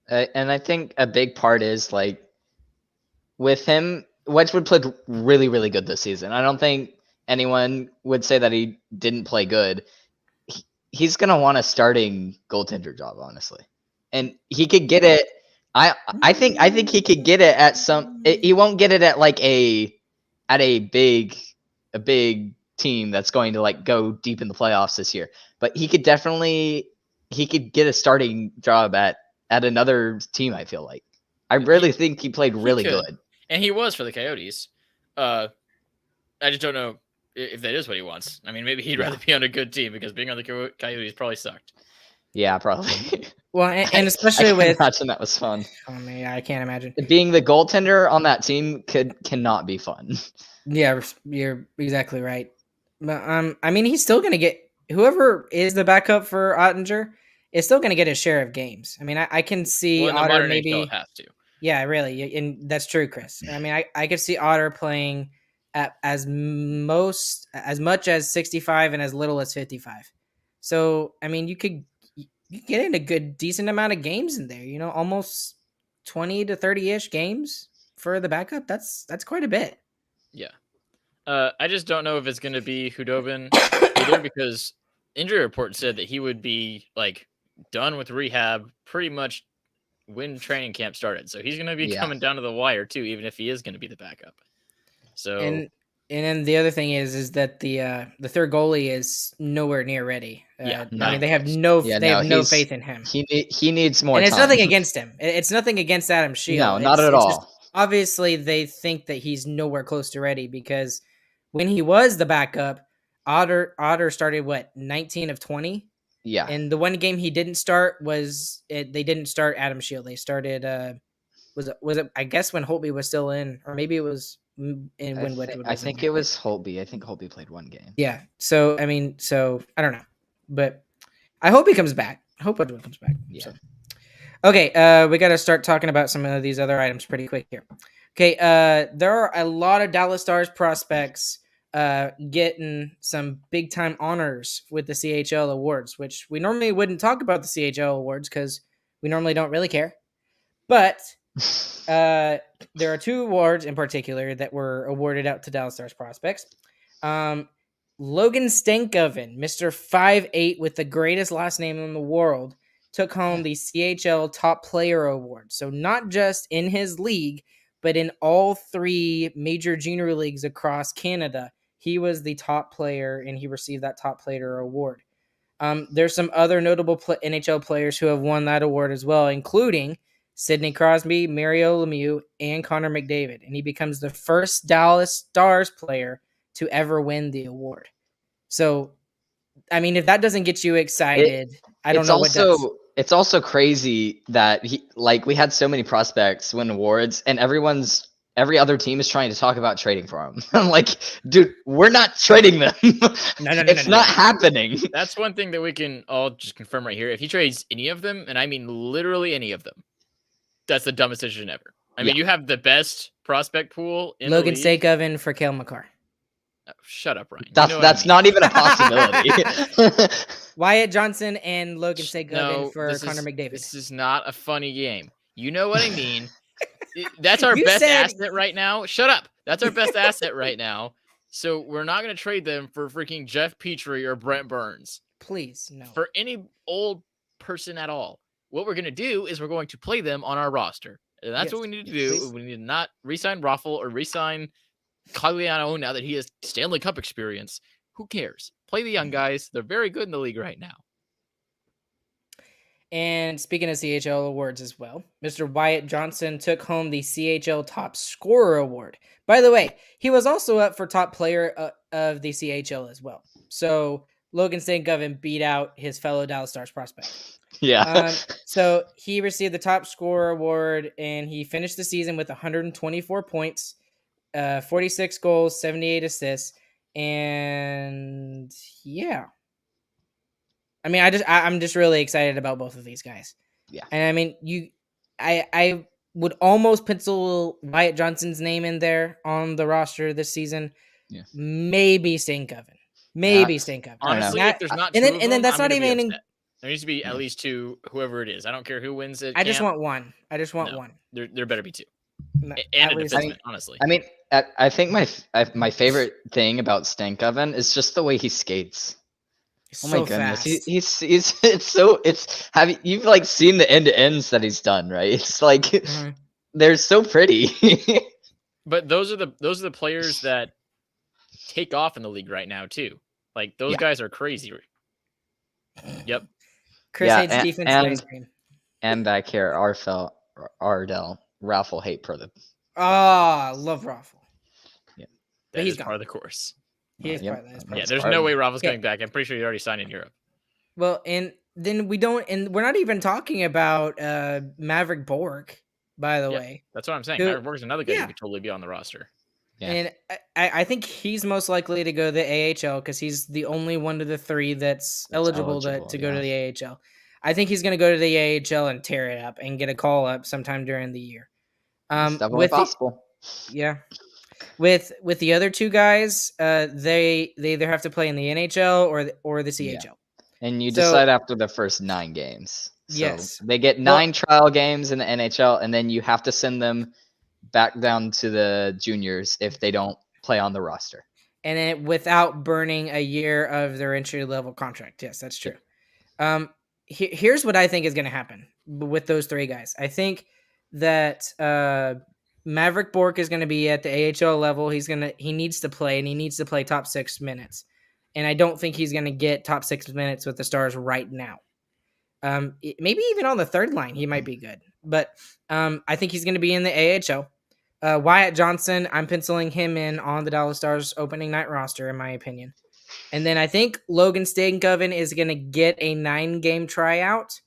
And I think a big part is like with him, Wedgwood played really, really good this season. I don't think anyone would say that he didn't play good. He's gonna want a starting goaltender job, honestly, and he could get it. I think he could get it at some. He won't get it at like a big team that's going to like go deep in the playoffs this year. But he could get a starting job at another team. I feel like I really think he played really good, and he was for the Coyotes. I just don't know if that is what he wants. I mean, maybe he'd rather be on a good team because being on the Coyotes probably sucked. Yeah, probably. Well, and especially with imagine that was fun. Oh man, I can't imagine being the goaltender on that team cannot be fun. Yeah, you're exactly right. But I mean, he's still gonna get whoever is the backup for Ottinger is still gonna get his share of games. I mean, I can see Otter maybe have to. Yeah, really, and that's true, Chris. I mean, I could see Otter playing at as much as 65 and as little as 55. So I mean, you get in a good decent amount of games in there. You know, almost 20 to 30-ish games for the backup. That's quite a bit. Yeah. I just don't know if it's going to be Hudobin either because injury report said that he would be like done with rehab pretty much when training camp started. So he's going to be coming down to the wire too, even if he is going to be the backup. So and then the other thing is that the third goalie is nowhere near ready. I mean, they have no faith in him. He needs more. And it's time. nothing against him. It's nothing against Adam Shield. No, not at all. Just, obviously, they think that he's nowhere close to ready because when he was the backup, Otter started 19 of 20. Yeah. And the one game he didn't start they didn't start Adam Shield. They started was it I guess when Holtby was still in, or maybe it was when Wedgwood was I think it was Holtby. I think Holtby played one game. Yeah. So I mean, I don't know. But I hope he comes back. I hope Wedgwood comes back. Yeah. So. Okay, we got to start talking about some of these other items pretty quick here. Okay, there are a lot of Dallas Stars prospects getting some big-time honors with the CHL awards, which we normally wouldn't talk about the CHL awards because we normally don't really care. But there are 2 awards in particular that were awarded out to Dallas Stars prospects. Logan Stankoven, Mr. 5'8" with the greatest last name in the world, took home the CHL Top Player Award. So not just in his league, but in all 3 major junior leagues across Canada, he was the top player and he received that Top Player Award. There's some other notable NHL players who have won that award as well, including Sidney Crosby, Mario Lemieux, and Connor McDavid. And he becomes the first Dallas Stars player to ever win the award. So, I mean, if that doesn't get you excited, I don't know what does. It's also crazy that we had so many prospects win awards, and every other team is trying to talk about trading for them. I'm like, dude, we're not trading them. No, it's not happening. That's one thing that we can all just confirm right here. If he trades any of them, and I mean literally any of them, that's the dumbest decision ever. I mean, you have the best prospect pool in Logan the league. Stankoven for Cale Makar. Oh, shut up, Ryan. That's not even a possibility. Wyatt Johnson and Logan Stankoven for Connor McDavid. This is not a funny game. You know what I mean? That's our best asset right now. Shut up. That's our best asset right now. So we're not going to trade them for freaking Jeff Petrie or Brent Burns. Please, no. For any old person at all. What we're going to do is we're going to play them on our roster. And that's what we need to do. Please. We need to not re-sign Raffle or re-sign Cagliano now that he has Stanley Cup experience. Who cares? Play the young guys. They're very good in the league right now. And speaking of CHL awards as well, Mr. Wyatt Johnson took home the CHL Top Scorer Award. By the way, he was also up for Top Player of the CHL as well. So Logan Stankoven beat out his fellow Dallas Stars prospect. Yeah. So he received the Top Scorer Award, and he finished the season with 124 points, 46 goals, 78 assists, and yeah. I mean, I'm just really excited about both of these guys. Yeah. And I mean, I would almost pencil Wyatt Johnson's name in there on the roster this season. Yeah. Maybe Stankoven. Maybe Stankoven. Honestly, if there's not and two then of and then them, that's I'm not gonna be even. upset. There needs to be at least two, whoever it is. I don't care who wins it. I just want one. I just want No. one. There better be two. And At a least- defenseman, honestly. I mean, I think my favorite thing about Stankoven is just the way he skates. Oh my so goodness, fast. it's have you've like seen the end to ends that he's done, right? It's like they're so pretty. But those are the players that take off in the league right now too. Like those guys are crazy. Yep. Chris hates defense and ice cream. And back here, Ardell, Raffle hate pro the. Oh, love Raffle. Yeah, But he's he's part of the course. He is part of that. Yeah, there's no way Raffle's going back. I'm pretty sure he already signed in Europe. Well, and then we're not even talking about Maverick Bork, by the way. That's what I'm saying. Maverick Bork's another guy who could totally be on the roster. Yeah. And I think he's most likely to go to the AHL because he's the only one of the three that's eligible to go to the AHL. I think he's going to go to the AHL and tear it up and get a call up sometime during the year. It's definitely possible. With the other two guys, they either have to play in the NHL or the CHL. Yeah. And you decide after the first 9 games. So yes. They get 9 trial games in the NHL, and then you have to send them back down to the juniors if they don't play on the roster. And then without burning a year of their entry level contract. Yes, that's true. Here's what I think is going to happen with those 3 guys. I think that Maverick Bork is going to be at the AHL level. He needs to play, and he needs to play top 6 minutes. And I don't think he's going to get top 6 minutes with the Stars right now. Maybe even on the third line, he might be good. But I think he's going to be in the AHL. Wyatt Johnson, I'm penciling him in on the Dallas Stars opening night roster, in my opinion. And then I think Logan Stankoven is going to get a 9-game tryout.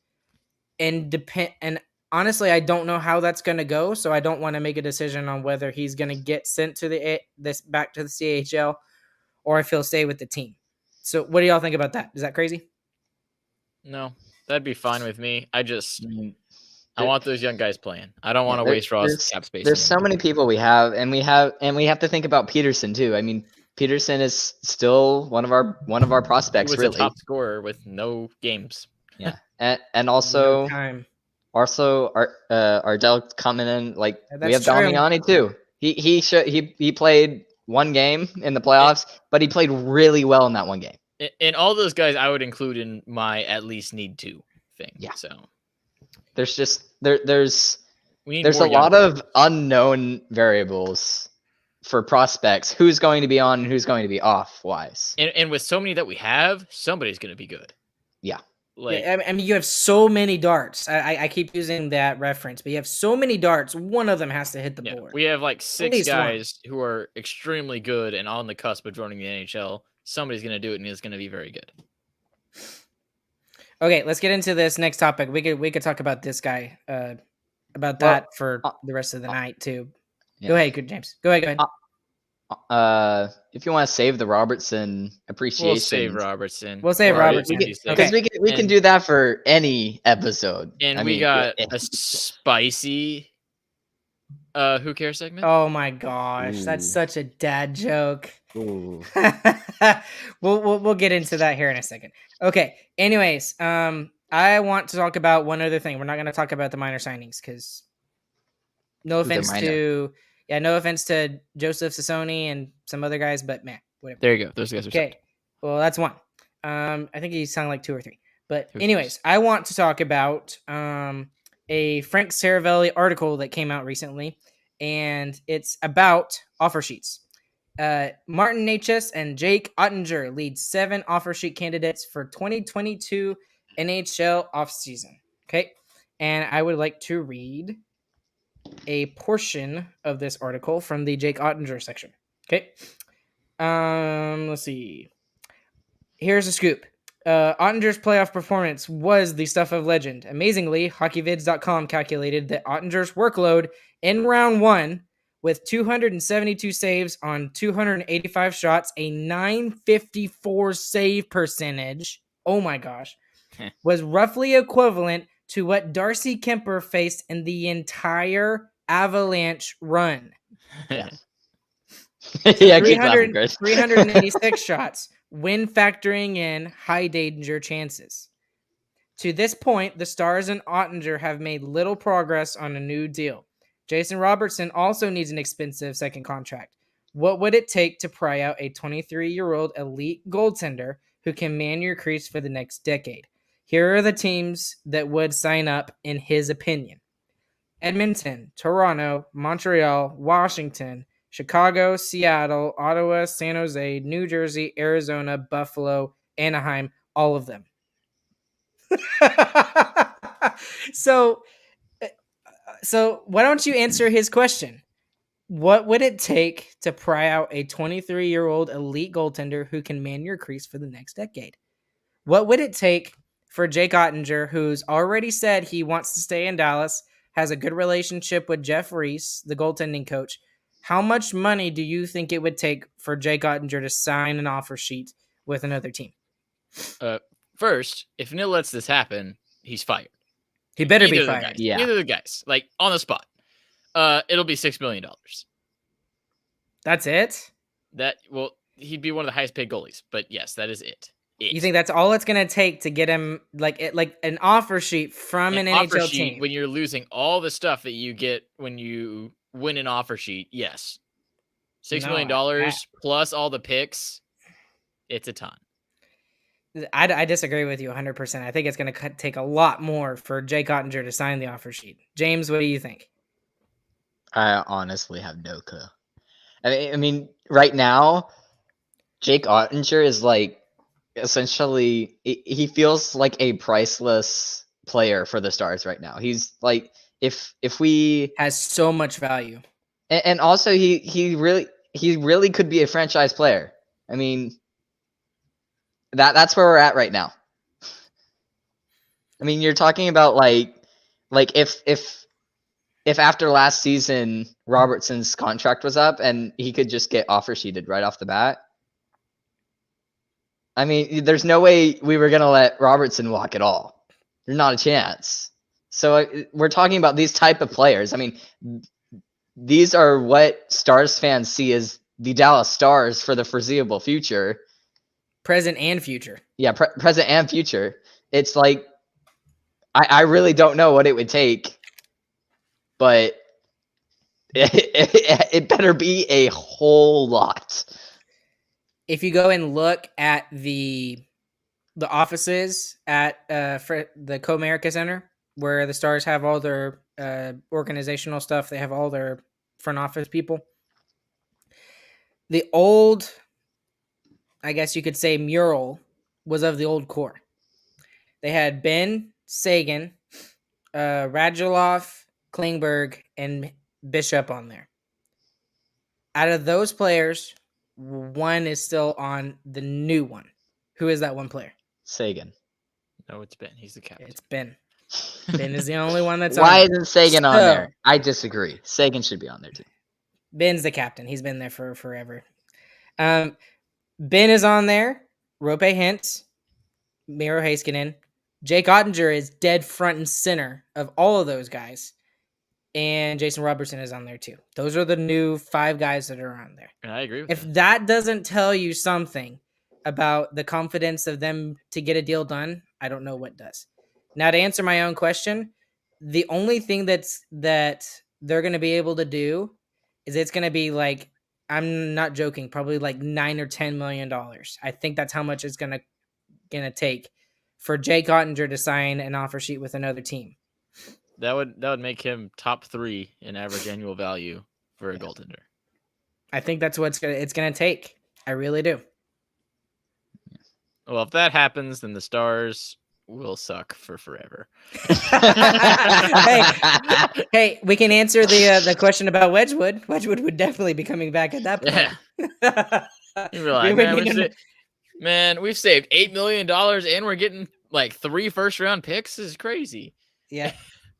And honestly, I don't know how that's going to go, so I don't want to make a decision on whether he's going to get sent to back to the CHL or if he'll stay with the team. So what do y'all think about that? Is that crazy? No, that'd be fine with me. I want those young guys playing. I don't want to waste Raw's cap space. There's so many people we have to think about Peterson too. I mean, Peterson is still one of our prospects. He was really a top scorer with no games. Yeah, and also time. Ardell coming in like we have true. Damiani too. He played 1 game in the playoffs, but he played really well in that 1 game. And all those guys I would include in my at least need to thing. Yeah. So there's just there's a lot guys. of unknown variables for prospects. Who's going to be on and who's going to be off wise. And with so many that we have, somebody's going to be good. Yeah. I mean, you have so many darts. I keep using that reference, but you have so many darts. One of them has to hit the board. We have like 6 guys who are extremely good and on the cusp of joining the NHL. Somebody's going to do it, and it's going to be very good. Okay, let's get into this next topic. We could talk about this guy, that for the rest of the night too. Yeah. Go ahead, James. Go ahead. If you want to save the Robertson appreciation, we'll save Robertson. Because we can do that for any episode. And we got a spicy Who Cares segment. Oh my gosh, that's such a dad joke. Ooh. We'll get into that here in a second. Okay. Anyways, I want to talk about one other thing. We're not going to talk about the minor signings because no offense to Joseph Sassoni and some other guys, but man, whatever. There you go. Those guys are okay. Well, that's one. I think he signed like 2 or 3. But anyways, I want to talk about a Frank Saravelli article that came out recently, and it's about offer sheets. Martin Necas and Jake Ottinger lead 7 offer sheet candidates for 2022 NHL offseason. Okay. And I would like to read a portion of this article from the Jake Ottinger section. Okay. Let's see. Here's a scoop. Ottinger's playoff performance was the stuff of legend. Amazingly, hockeyvids.com calculated that Ottinger's workload in round 1 with 272 saves on 285 shots, a 954 save percentage. Oh my gosh. Was roughly equivalent to what Darcy Kemper faced in the entire Avalanche run. Yeah. Yeah, 386 shots when factoring in high danger chances. To this point, the Stars and Ottinger have made little progress on a new deal. Jason Robertson also needs an expensive second contract. What would it take to pry out a 23-year-old elite goaltender who can man your crease for the next decade? Here are the teams that would sign up in his opinion. Edmonton, Toronto, Montreal, Washington, Chicago, Seattle, Ottawa, San Jose, New Jersey, Arizona, Buffalo, Anaheim, all of them. So why don't you answer his question? What would it take to pry out a 23-year-old elite goaltender who can man your crease for the next decade? What would it take for Jake Ottinger, who's already said he wants to stay in Dallas, has a good relationship with Jeff Reese, the goaltending coach? How much money do you think it would take for Jake Ottinger to sign an offer sheet with another team? First, if Neil lets this happen, he's fired. He better be fired. Yeah. Either of the guys, like on the spot. It'll be $6 million. That's it? He'd be one of the highest paid goalies, but yes, that is it. You think that's all it's going to take to get him like an offer sheet from an NHL team? When you're losing all the stuff that you get when you win an offer sheet, yes. $6 million plus all the picks, it's a ton. I disagree with you 100%. I think it's going to take a lot more for Jake Ottinger to sign the offer sheet. James, what do you think? I honestly have no clue. I mean, right now, Jake Ottinger is like essentially he feels like a priceless player for the Stars right now. He's like if we has so much value, and also he really could be a franchise player. I mean, that's where we're at right now. I mean, you're talking about like if after last season Robertson's contract was up and he could just get offer sheeted right off the bat. I mean, there's no way we were going to let Robertson walk at all. There's not a chance. So we're talking about these type of players. I mean, these are what Stars fans see as the Dallas Stars for the foreseeable future. Present and future. Yeah, present and future. It's like, I really don't know what it would take, but it better be a whole lot. If you go and look at the offices at the Comerica Center, where the Stars have all their organizational stuff, they have all their front office people. The old, I guess you could say, mural was of the old core. They had Ben, Sagan, Radulov, Klingberg, and Bishop on there. Out of those players, one is still on the new one. Who is that one player? Sagan. No, it's Ben. He's the captain. It's Ben. Ben is the only one that's Why on. isn't Sagan on there? I disagree. Sagan should be on there too. Ben's the captain. He's been there for forever. Ben is on there. Rope Hintz, Miro Heiskanen. Jake Ottinger is dead front and center of all of those guys. And Jason Robertson is on there too. Those are the new 5 guys that are on there. And I agree with If that doesn't tell you something about the confidence of them to get a deal done, I don't know what does. Now, to answer my own question, the only thing that they're going to be able to do is it's going to be like, I'm not joking, probably like $9 or $10 million. I think that's how much it's going to take for Jake Ottinger to sign an offer sheet with another team. That would make him top 3 in average annual value for a goaltender. I think that's what it's gonna take. I really do. Well, if that happens, then the Stars will suck for forever. Hey, we can answer the question about Wedgwood. Wedgwood would definitely be coming back at that point. Yeah. You realize, man, we've saved $8 million and we're getting like 3 first-round picks. This is crazy. Yeah.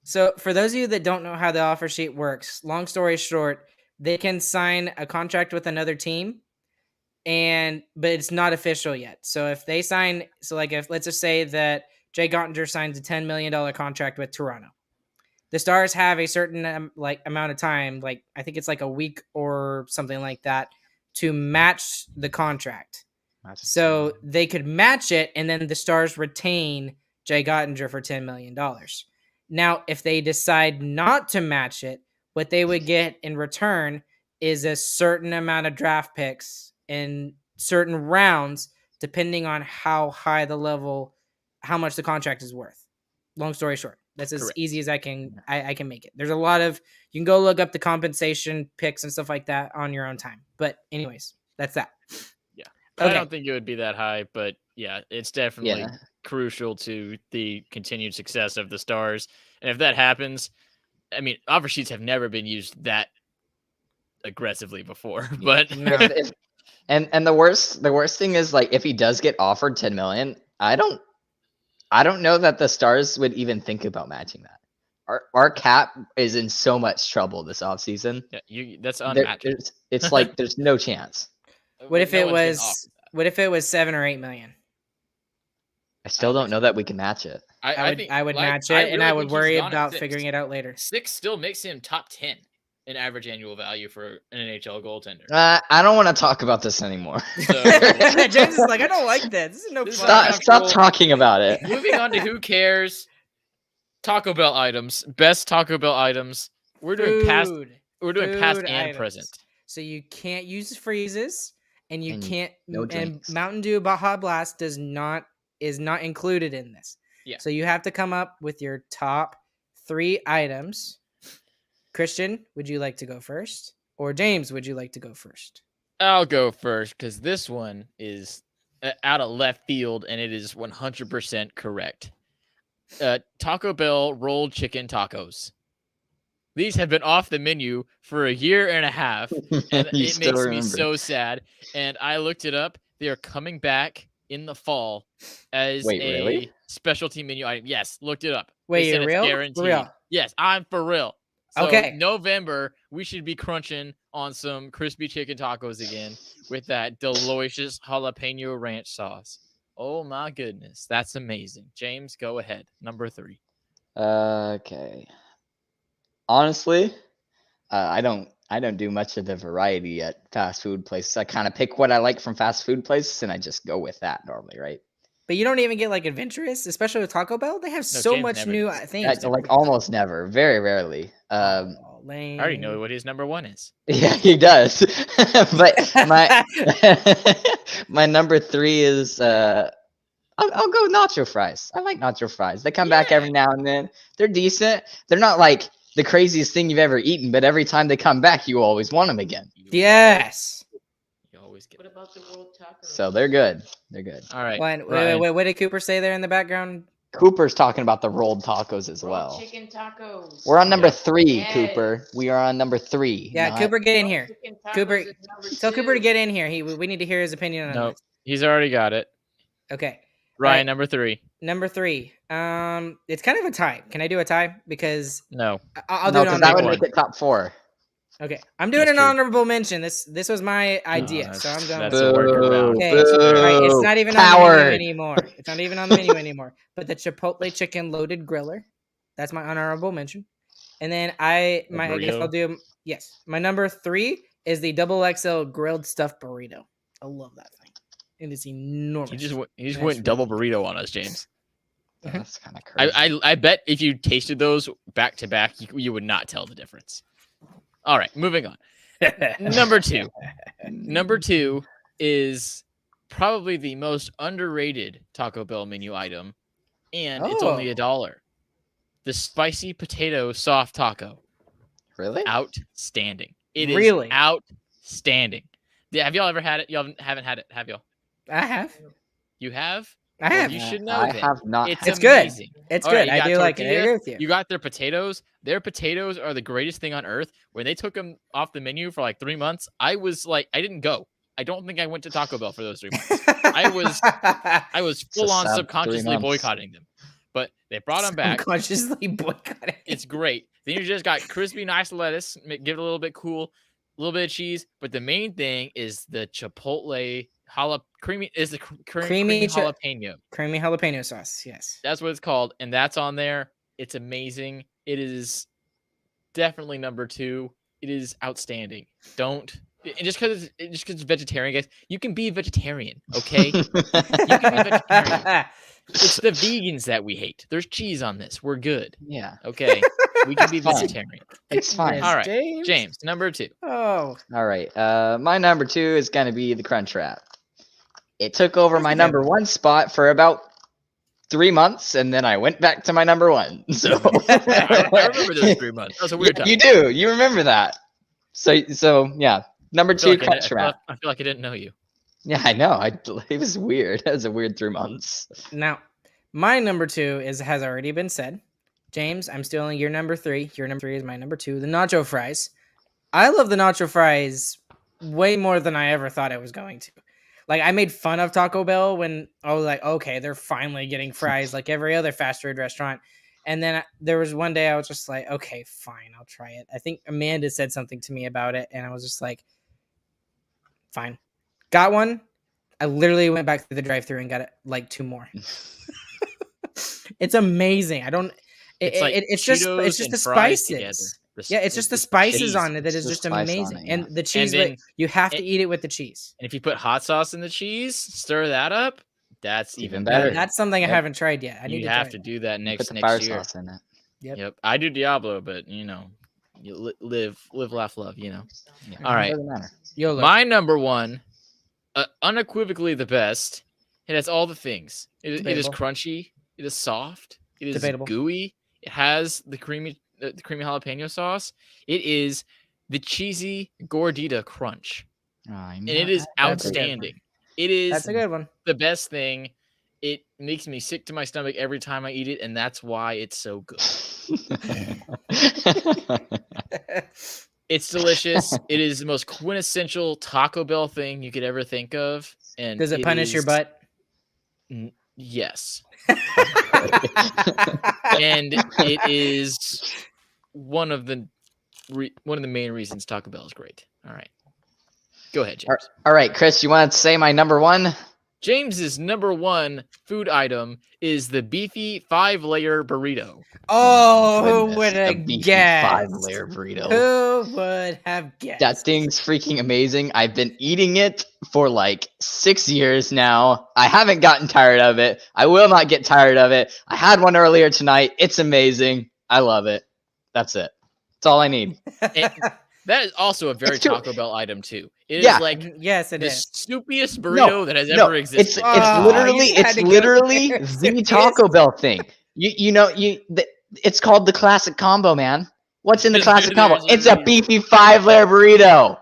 So for those of you that don't know how the offer sheet works, long story short, they can sign a contract with another team, but it's not official yet. So if they sign, if let's just say that Jay Gottinger signs a $10 million contract with Toronto, the Stars have a certain amount of time, I think it's like a week or something like that, to match the contract. So they could match it, and then the Stars retain Jay Gottinger for $10 million. Now, if they decide not to match it, what they would get in return is a certain amount of draft picks in certain rounds, depending on how high the level, how much the contract is worth. Long story short, that's as easy as I can make it. There's a lot of, you can go look up the compensation picks and stuff like that on your own time. But anyways, that's that. Yeah. Okay. I don't think it would be that high, but yeah, it's definitely crucial to the continued success of the Stars. And if that happens, I mean, offer sheets have never been used that aggressively before, but and the worst thing is, like, if he does get offered 10 million, I don't know that the Stars would even think about matching that. Our cap is in so much trouble this offseason. Yeah, that's unmatchable. It's like there's no chance. What if it was 7 or 8 million? I still don't know that we can match it. I would match it, and I would worry about figuring it out later. 6 still makes him top 10 in average annual value for an NHL goaltender. I don't want to talk about this anymore. So, James is like, I don't like that. This is no fun. Stop talking about it. Moving on to who cares. Taco Bell items, best Taco Bell items. We're doing past and items. Present. So you can't use freezes, and you can't. No and Mountain Dew Baja Blast is not included in this. Yeah. So you have to come up with your top 3 items. Christian, would you like to go first? Or James, would you like to go first? I'll go first because this one is out of left field and it is 100% correct. Taco Bell rolled chicken tacos. These have been off the menu for a year and a half, and it makes me so sad. And I looked it up. They are coming back in the fall as specialty menu item. Yes, looked it up. Wait, you're real? For real? Yes, I'm for real. So okay. November, we should be crunching on some crispy chicken tacos again with that delicious jalapeno ranch sauce. Oh my goodness, that's amazing. James, go ahead. Number 3. Okay. Honestly, I don't do much of the variety at fast food places. I kind of pick what I like from fast food places, and I just go with that normally, right? But you don't even get adventurous, especially with Taco Bell. They have so much new things. Almost never, very rarely. I already know what his number 1 is. Yeah, he does. But my number 3 is I'll go nacho fries. I like nacho fries. They come back every now and then. They're decent. They're not like the craziest thing you've ever eaten, but every time they come back, you always want them again. Yes. You always get. What about the world tacos? So they're good. They're good. All right. Wait, what did Cooper say there in the background? Cooper's talking about the rolled tacos as well. Chicken tacos. We're on number 3, yes. Cooper. We are on number 3. Yeah, Cooper, get in here. Cooper, tell Cooper to get in here. We need to hear his opinion on this. He's already got it. Okay. Ryan, number 3. Number 3. It's kind of a tie. Can I do a tie? Because no, I'll do it on that would make it top 4. Okay, I'm doing an honorable mention. This was my idea, so I'm going. That's a workaround. Okay, right, it's not even on the menu anymore. It's not even on the menu anymore. But the Chipotle chicken loaded griller, that's my honorable mention. And then I guess I'll do my number 3 is the XXL grilled stuffed burrito. I love that thing. It is enormous. He just went double burrito on us, James. That's kind of crazy. I bet if you tasted those back to back, you would not tell the difference. All right, moving on. Number 2. Number 2 is probably the most underrated Taco Bell menu item, and it's only $1. the spicy potato soft taco. Really? Outstanding. It Really? is outstanding. Have y'all ever had it? Y'all haven't had it, have y'all? I have. You have? I Well, have. you should know I then. have not. It's It's good. amazing. It's All good. right, you I got do like it. I tortilla, agree with you. You got their potatoes. Their potatoes are the greatest thing on earth. When they took them off the menu for like 3 months, I was like, I didn't go. I don't think I went to Taco Bell for those 3 months. I was full on sad 3 subconsciously months. boycotting them. But they brought them back. Subconsciously boycotting. It's great. Then you just got crispy, nice lettuce, give it a little bit cool, a little bit of cheese. But the main thing is the chipotle creamy jalapeno. Creamy jalapeno sauce. Yes. That's what it's called, and that's on there. It's amazing. It is definitely number 2. It is outstanding. Just because it's vegetarian, guys, you can be a vegetarian, okay? You can be vegetarian. It's the vegans that we hate. There's cheese on this. We're good. Yeah. Okay. We can be Fine. vegetarian. It's fine. All right. James, number 2. Oh. All right. My number 2 is going to be the Crunch Wrap. It took over my number 1 spot for about 3 months, and then I went back to my number 1. So I remember those 3 months. That was a weird time. You do. You remember that. So yeah. Number 2, like Crunch Wrap. I feel like I didn't know you. Yeah, I know. It was weird. It was a weird 3 months. Now, my number 2 has already been said. James, I'm stealing your number 3. Your number 3 is my number 2, the nacho fries. I love the nacho fries way more than I ever thought I was going to. Like, I made fun of Taco Bell when I was like, okay, they're finally getting fries like every other fast food restaurant. And then there was one day I was just like, okay, fine, I'll try it. I think Amanda said something to me about it, and I was just like, fine. Got one. I literally went back to the drive-thru and got it like 2 more. It's amazing. It's just the spices. It's just the spices on it that is just amazing. And the cheese, you have to eat it with the cheese. And if you put hot sauce in the cheese, stir that up, that's even better. better. That's something I haven't tried yet. You have to do that next fire year. Sauce in it. Yep. I do Diablo, but you live, laugh, love. Yeah. All right. My number 1, unequivocally the best. It has all the things. It is crunchy. It is soft. It is gooey. It has the creamy jalapeno sauce. It is the cheesy gordita crunch. And it is outstanding. That's a good one. The best thing. It makes me sick to my stomach every time I eat it, and that's why it's so good. It's delicious. It is the most quintessential Taco Bell thing you could ever think of. And does it punish your butt? Yes. And it is one of the main reasons Taco Bell is great. All right. Go ahead, James. All right, Chris, you want to say my number 1? James's number 1 food item is the beefy 5-layer burrito. Oh, who would have guessed? 5-layer burrito. Who would have guessed? That thing's freaking amazing. I've been eating it for like 6 years now. I haven't gotten tired of it. I will not get tired of it. I had one earlier tonight. It's amazing. I love it. That's it. That's all I need. That is also a very Taco Bell item too. It is like the soupiest burrito that has ever existed. It's literally the Taco Bell thing. It's called the classic combo, man. What's in the classic combo? It's a beefy 5-layer burrito.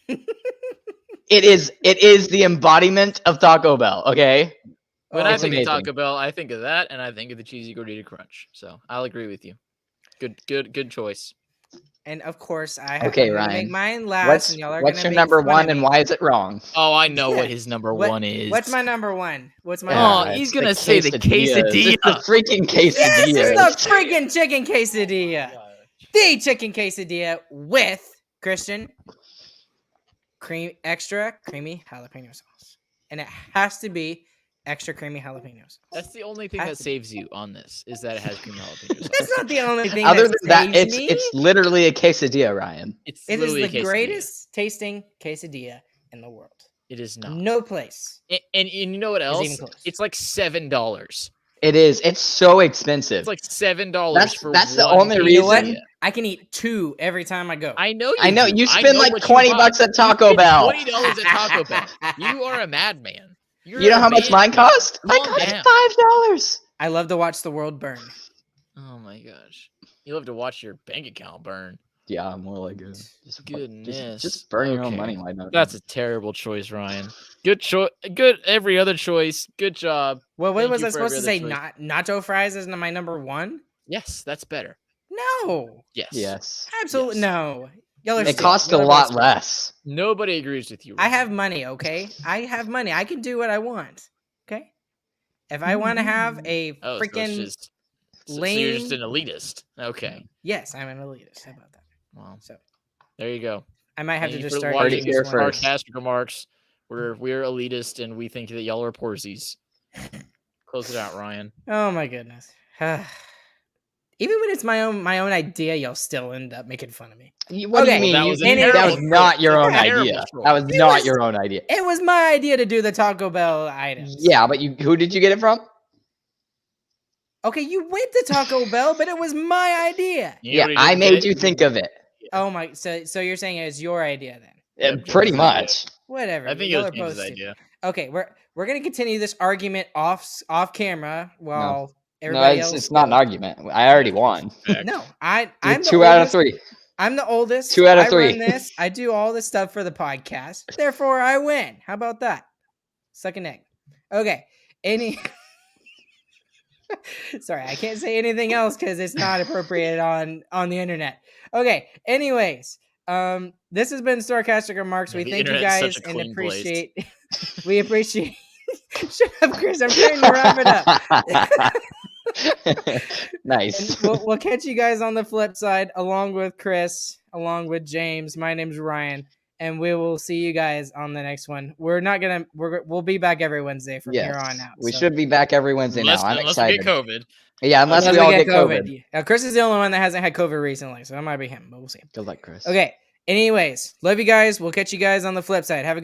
It is the embodiment of Taco Bell. Okay. When I think of Taco Bell, I think of that, and I think of the cheesy gordita crunch. So I'll agree with you. Good choice. And of course, I have to Ryan. Make mine last. What's your number 1 and why is it wrong? Oh, I know what his number 1 is. What's my number 1? What's my? He's gonna say the quesadilla. The freaking quesadilla. This is the freaking chicken quesadilla. The chicken quesadilla with Christian extra creamy jalapeno sauce, and it has to be extra creamy jalapeno sauce. That's the only thing that saves you on this, is that it has creamy jalapeno sauce. That's not the only thing. Other than that, it's literally a quesadilla, Ryan. It is the greatest tasting quesadilla in the world. It is not. No place. And you know what else? It's like $7. It is. It's so expensive. It's like $7 for that's the one only reason. I can eat 2 every time I go. I know. You spend like $20 at Taco Bell. $20 at Taco Bell. You are a madman. You know how much mine cost? Mine cost $5. I love to watch the world burn. Oh my gosh. You'll have to watch your bank account burn. Yeah, more like Goodness. Just burn your own Okay. money. Why not? That's a terrible choice, Ryan. Good choice. Good every other choice. Good job. Well, what Thank was you I for supposed to every say? other choice. Nacho fries isn't my number one? Yes, that's better. No. Yes. Yes. Absolutely Yes. no. Y'all are It stupid. costs a Y'all are lot both less. Nobody agrees with you. I Ryan. have money, okay? I have money. I can do what I want. Okay? If I want to have a Oh, so it's freaking just so you're just an lame elitist. Okay. Yes, I'm an elitist. How about that? Well, So there you go. I might have Thank to you just for start watching using here this our one. first. sarcastic remarks. We're elitist and we think that y'all are porsies. Close it out, Ryan. Oh my goodness. Even when it's my own idea, y'all still end up making fun of me. What do you Okay, mean? That was a That terrible was not choice. your That's own a terrible idea. choice. That was It not was- your own idea. It was my idea to do the Taco Bell items. Yeah, but who did you get it from? Okay, you went to Taco Bell, but it was my idea. You know what he I didn't made get? you think of it. Oh my! So you're saying it's your idea then? Yep, Pretty James's idea. much. Whatever. I think it y'all was are both James's stupid. idea. Okay, we're gonna continue this argument off camera while No, everybody else. it's not an goes. argument. I already won. Fact. No, I'm You're the 2 out of oldest. 3. I'm the oldest. 2 out of I 3. run this. I do all this stuff for the podcast. Therefore, I win. How about that? Suck an egg. Okay. Sorry, I can't say anything else because it's not appropriate on the internet. Okay. Anyways, this has been Sarcastic Remarks. Yeah, We the thank you internet's guys such a and clean place. appreciate. We appreciate. Shut up, Chris. I'm trying to wrap it up. Nice. And we'll catch you guys on the flip side, along with Chris, along with James. My name's Ryan, and we will see you guys on the next one. We'll be back every Wednesday from here on out. We so. should be back every Wednesday now. I'm Unless excited. we get COVID. Yeah, unless we all get COVID. Chris is the only one that hasn't had COVID recently, so that might be him, but we'll see. Good luck, Chris. Okay. Anyways, love you guys. We'll catch you guys on the flip side. Have a